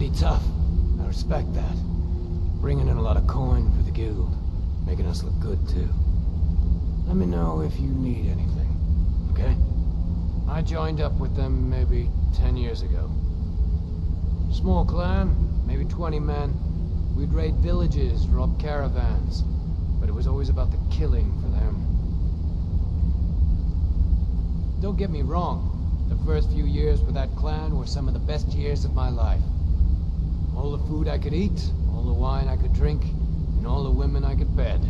Pretty tough. I respect that. Bringing in a lot of coin for the guild. Making us look good, too. Let me know if you need anything, okay? I joined up with them maybe 10 years ago. Small clan, maybe 20 men. We'd raid villages, rob caravans. But it was always about the killing for them. Don't get me wrong. The first few years with that clan were some of the best years of my life. All the food I could eat, all the wine I could drink, and all the women I could bed.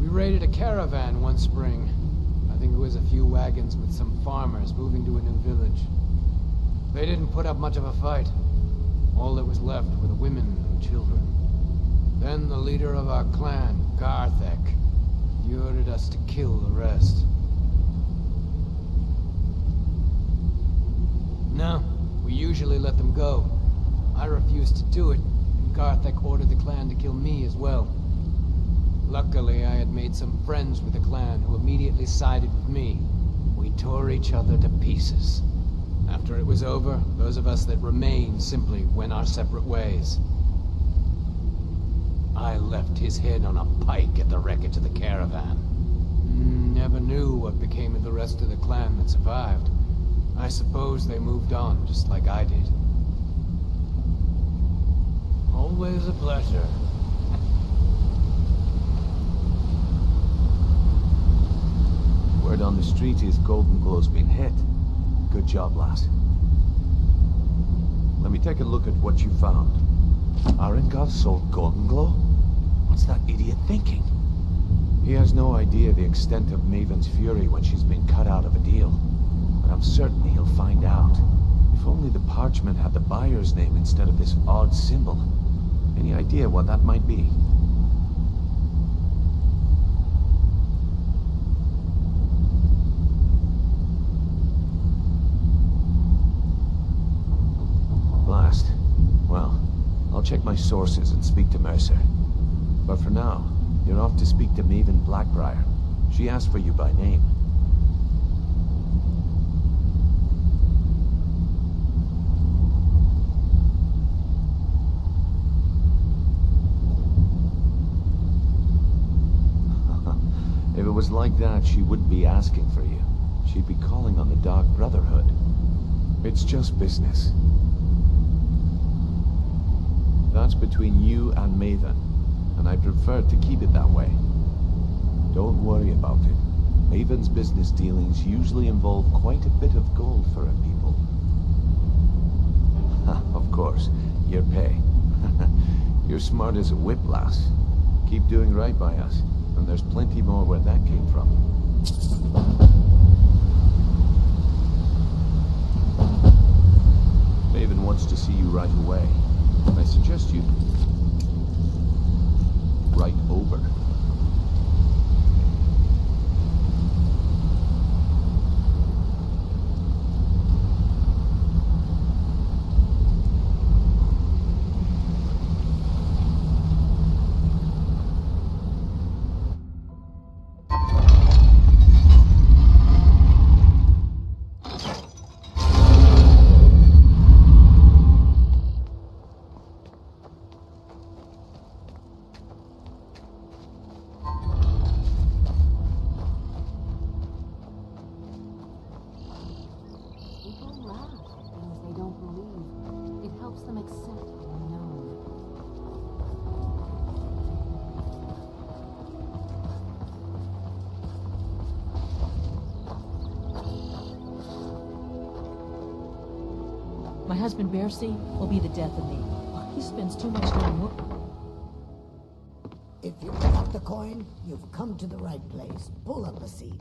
We raided a caravan one spring. I think it was a few wagons with some farmers moving to a new village. They didn't put up much of a fight. All that was left were the women and children. Then the leader of our clan, Garthek, ordered us to kill the rest. No, we usually let them go. I refused to do it, and Garthek ordered the clan to kill me as well. Luckily, I had made some friends with the clan who immediately sided with me. We tore each other to pieces. After it was over, those of us that remained simply went our separate ways. I left his head on a pike at the wreckage of the caravan. Never knew what became of the rest of the clan that survived. I suppose they moved on, just like I did. Always a pleasure. Word on the street is Golden Glow's been hit. Good job, lass. Let me take a look at what you found. Arengov sold Golden Glow? What's that idiot thinking? He has no idea the extent of Maven's fury when she's been cut out of a deal. But I'm certain he'll find out. If only the parchment had the buyer's name instead of this odd symbol. Any idea what that might be? Blast. Well, I'll check my sources and speak to Mercer. But for now, you're off to speak to Maven Blackbriar. She asked for you by name. If it was like that, she wouldn't be asking for you. She'd be calling on the Dark Brotherhood. It's just business. That's between you and Maven, and I prefer to keep it that way. Don't worry about it. Maven's business dealings usually involve quite a bit of gold for her people. Of course, your pay. You're smart as a whip, lass. Keep doing right by us, and there's plenty more where that came from. Maven wants to see you right away. I suggest you right over. My husband, Bercy, will be the death of me. He spends too much time working. If you've got the coin, you've come to the right place. Pull up a seat.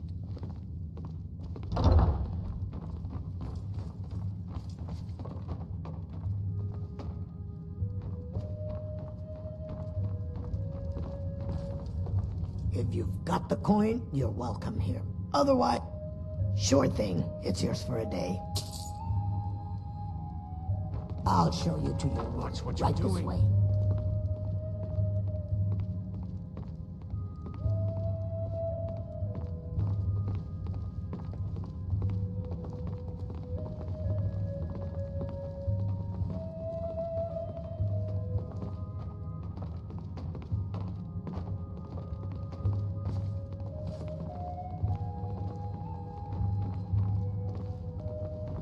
If you've got the coin, you're welcome here. Otherwise, sure thing, it's yours for a day. I'll show you to your room. Watch what you're right doing. This way.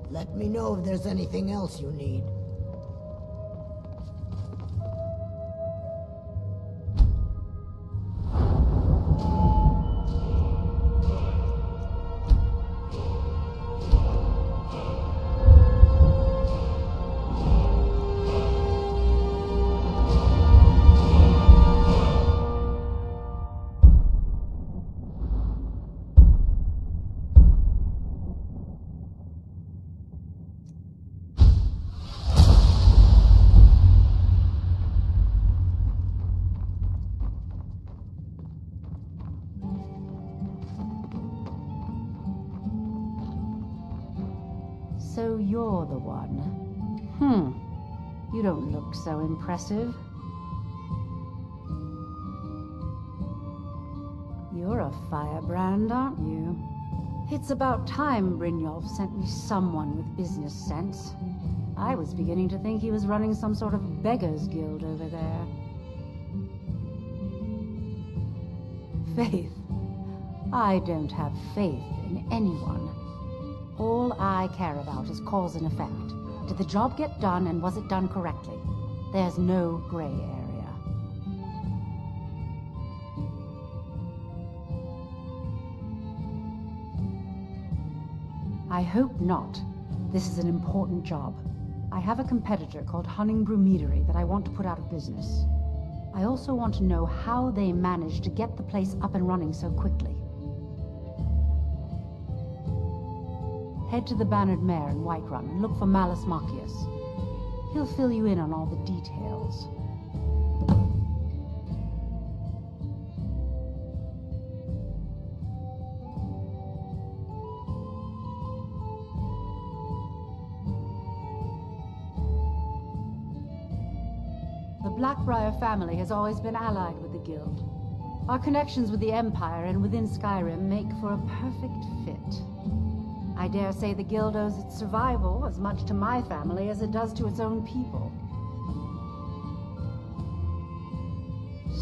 Let me know if there's anything else you need. So you're the one. You don't look so impressive. You're a firebrand, aren't you? It's about time Brynjolf sent me someone with business sense. I was beginning to think he was running some sort of beggars guild over there. Faith. I don't have faith in anyone. All I care about is cause and effect. Did the job get done, and was it done correctly? There's no gray area. I hope not. This is an important job. I have a competitor called Hunningbrew Meadery that I want to put out of business. I also want to know how they managed to get the place up and running so quickly. Head to the Bannered Mare in Whiterun and look for Malus Machius. He'll fill you in on all the details. The Blackbriar family has always been allied with the Guild. Our connections with the Empire and within Skyrim make for a perfect fit. I dare say the Guild owes its survival as much to my family as it does to its own people.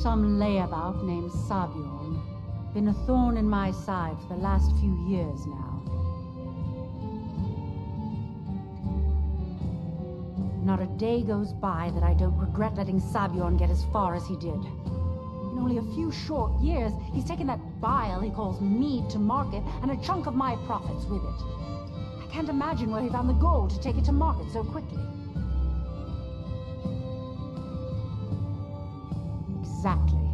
Some layabout named Sabjorn. Been a thorn in my side for the last few years now. Not a day goes by that I don't regret letting Sabjorn get as far as he did. In only a few short years, he's taken that bile he calls mead to market, and a chunk of my profits with it. I can't imagine where he found the gold to take it to market so quickly. Exactly.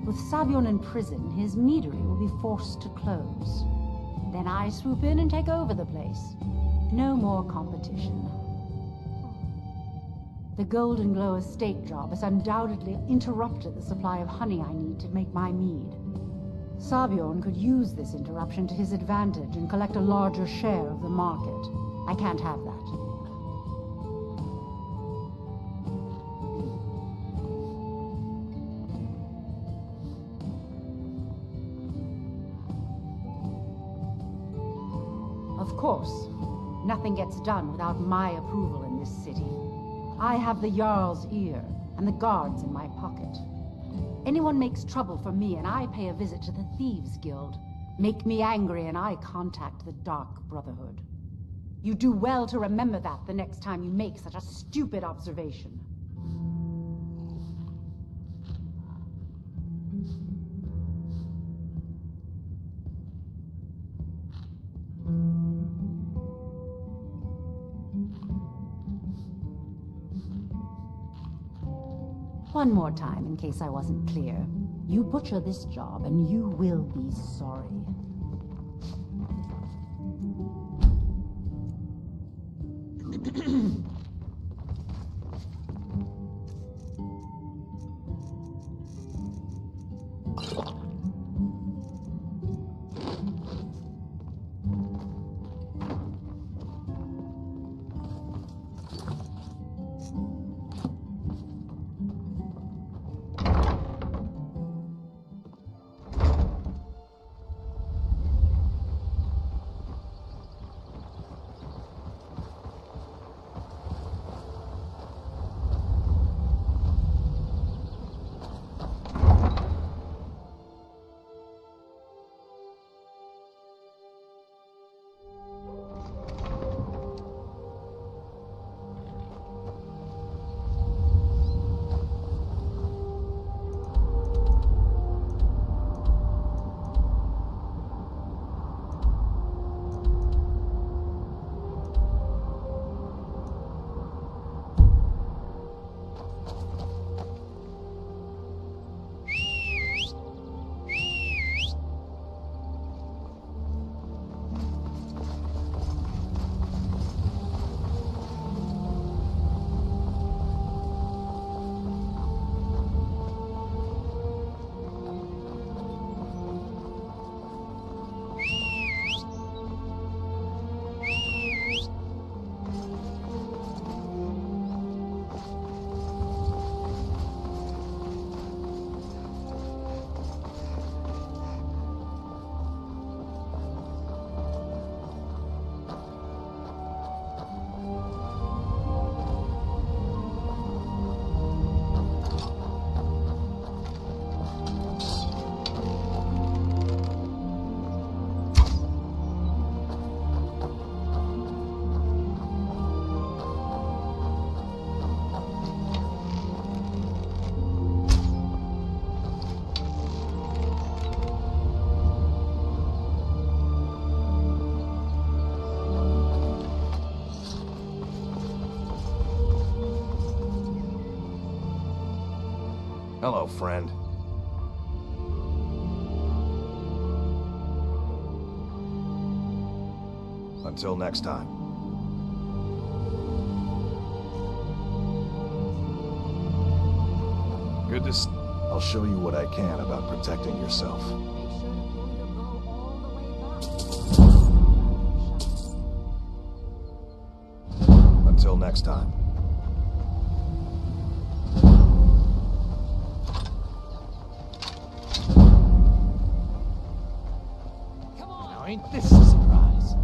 With Sabjorn in prison, his meadery will be forced to close. Then I swoop in and take over the place. No more competition. The Golden Glow estate job has undoubtedly interrupted the supply of honey I need to make my mead. Sabjorn could use this interruption to his advantage and collect a larger share of the market. I can't have that. Of course, nothing gets done without my approval in this city. I have the Jarl's ear, and the guards in my pocket. Anyone makes trouble for me, and I pay a visit to the Thieves' Guild. Make me angry, and I contact the Dark Brotherhood. You do well to remember that the next time you make such a stupid observation. One more time, in case I wasn't clear. You butcher this job, and you will be sorry. Hello, friend. Until next time. Good to see. I'll show you what I can about protecting yourself. Until next time. Now ain't this a surprise?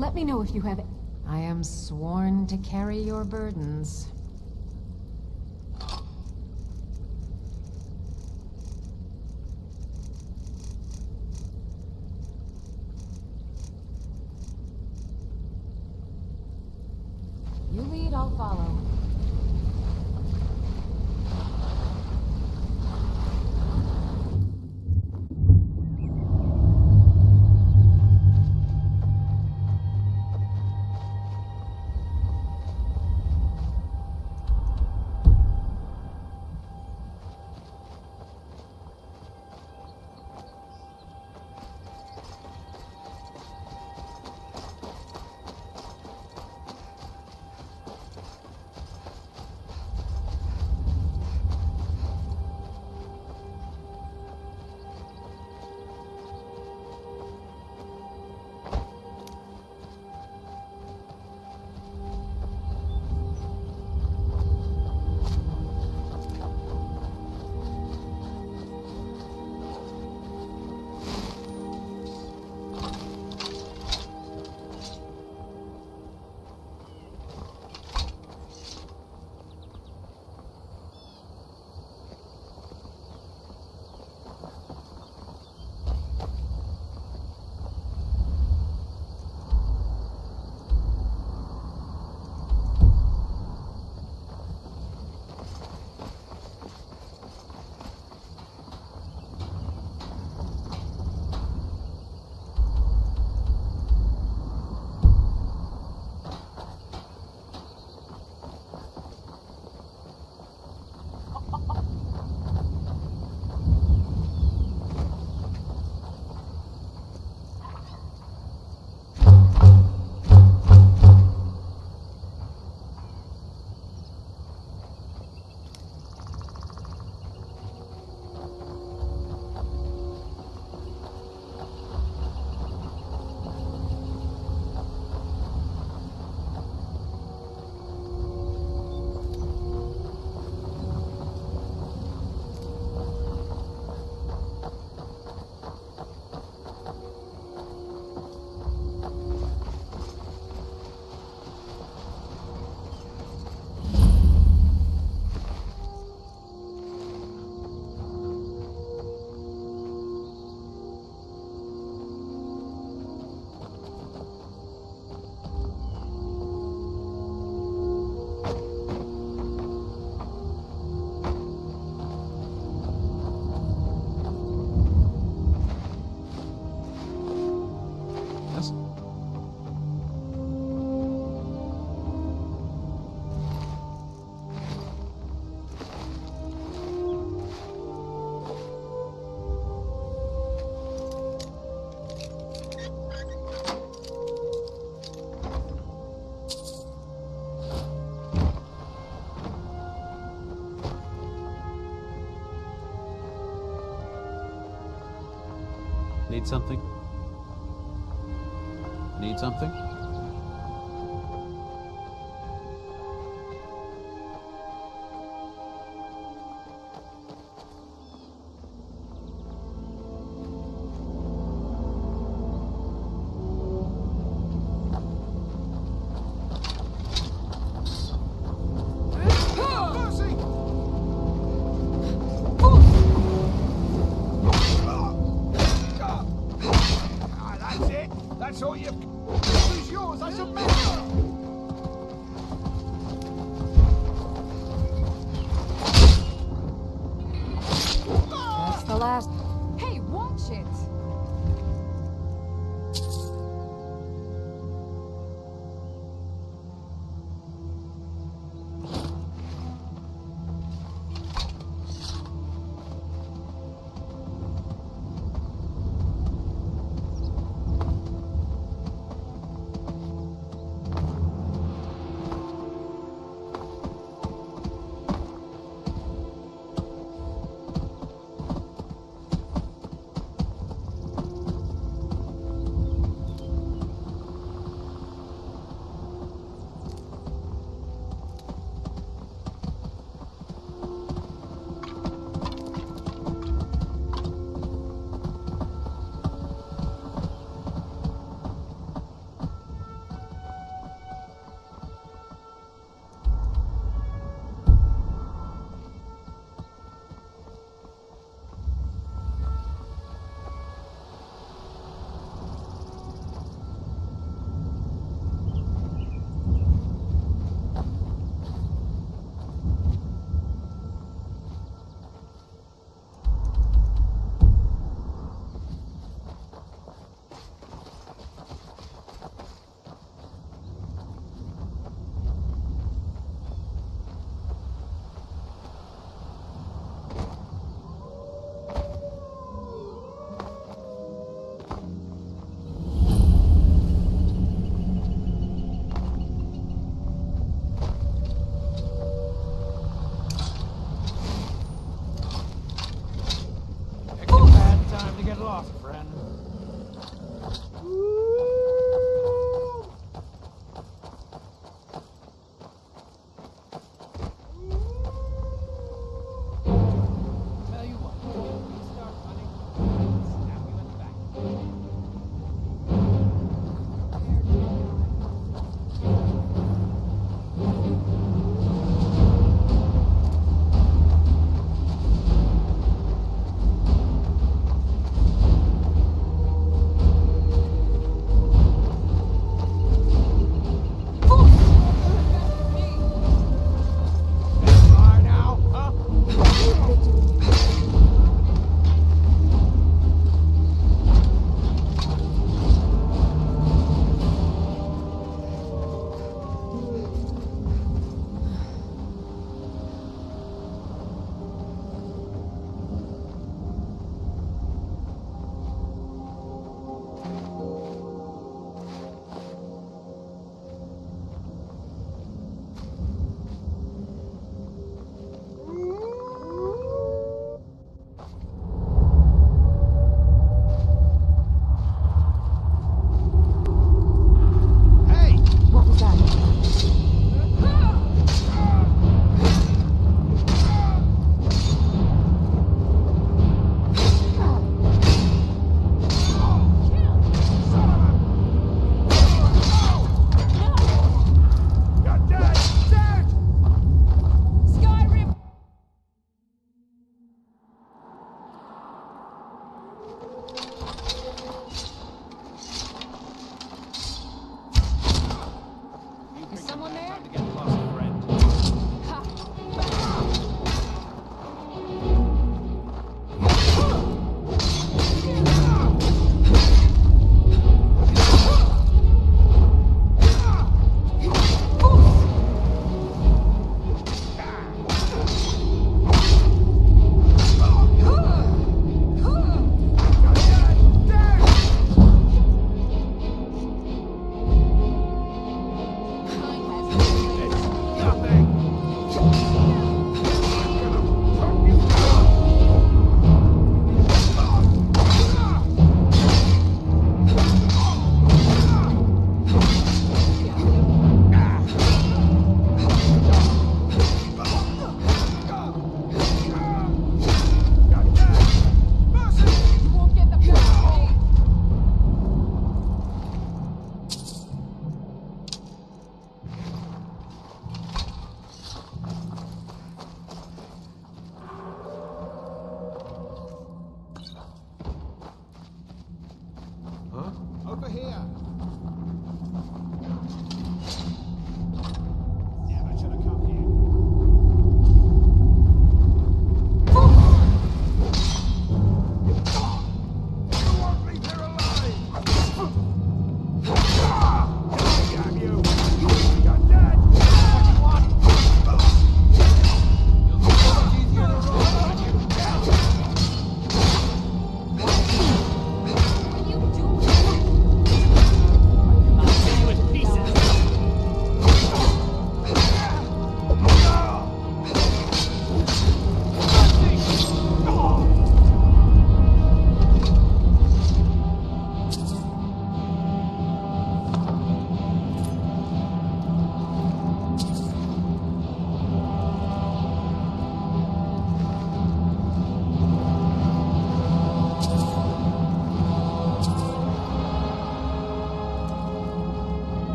Let me know if you have... I am sworn to carry your burdens. follow. Need something? Need something? That's all you. Use your boss, friend. Tell you what, if we start running, I'll stab you in the back.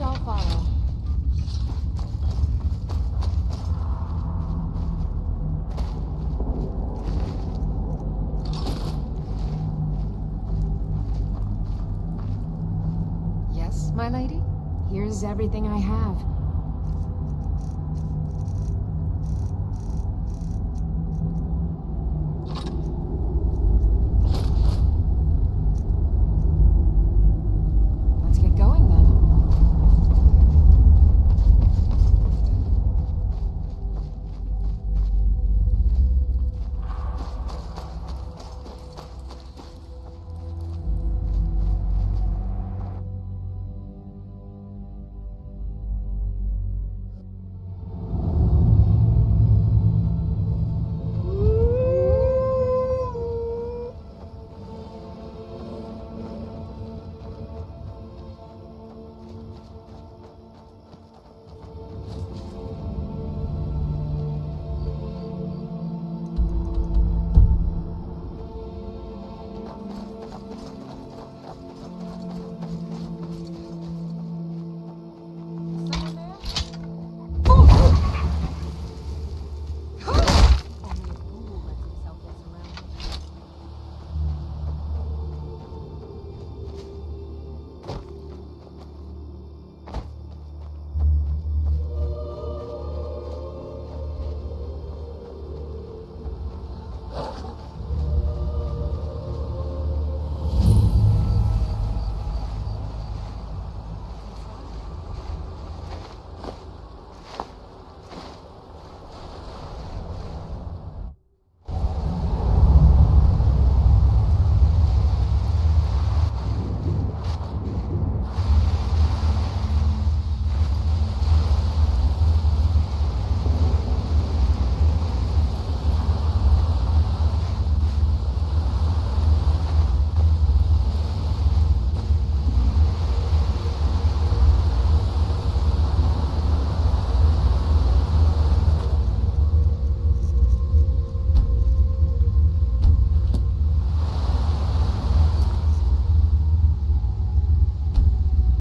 I'll follow. Yes, my lady? Here's everything I have.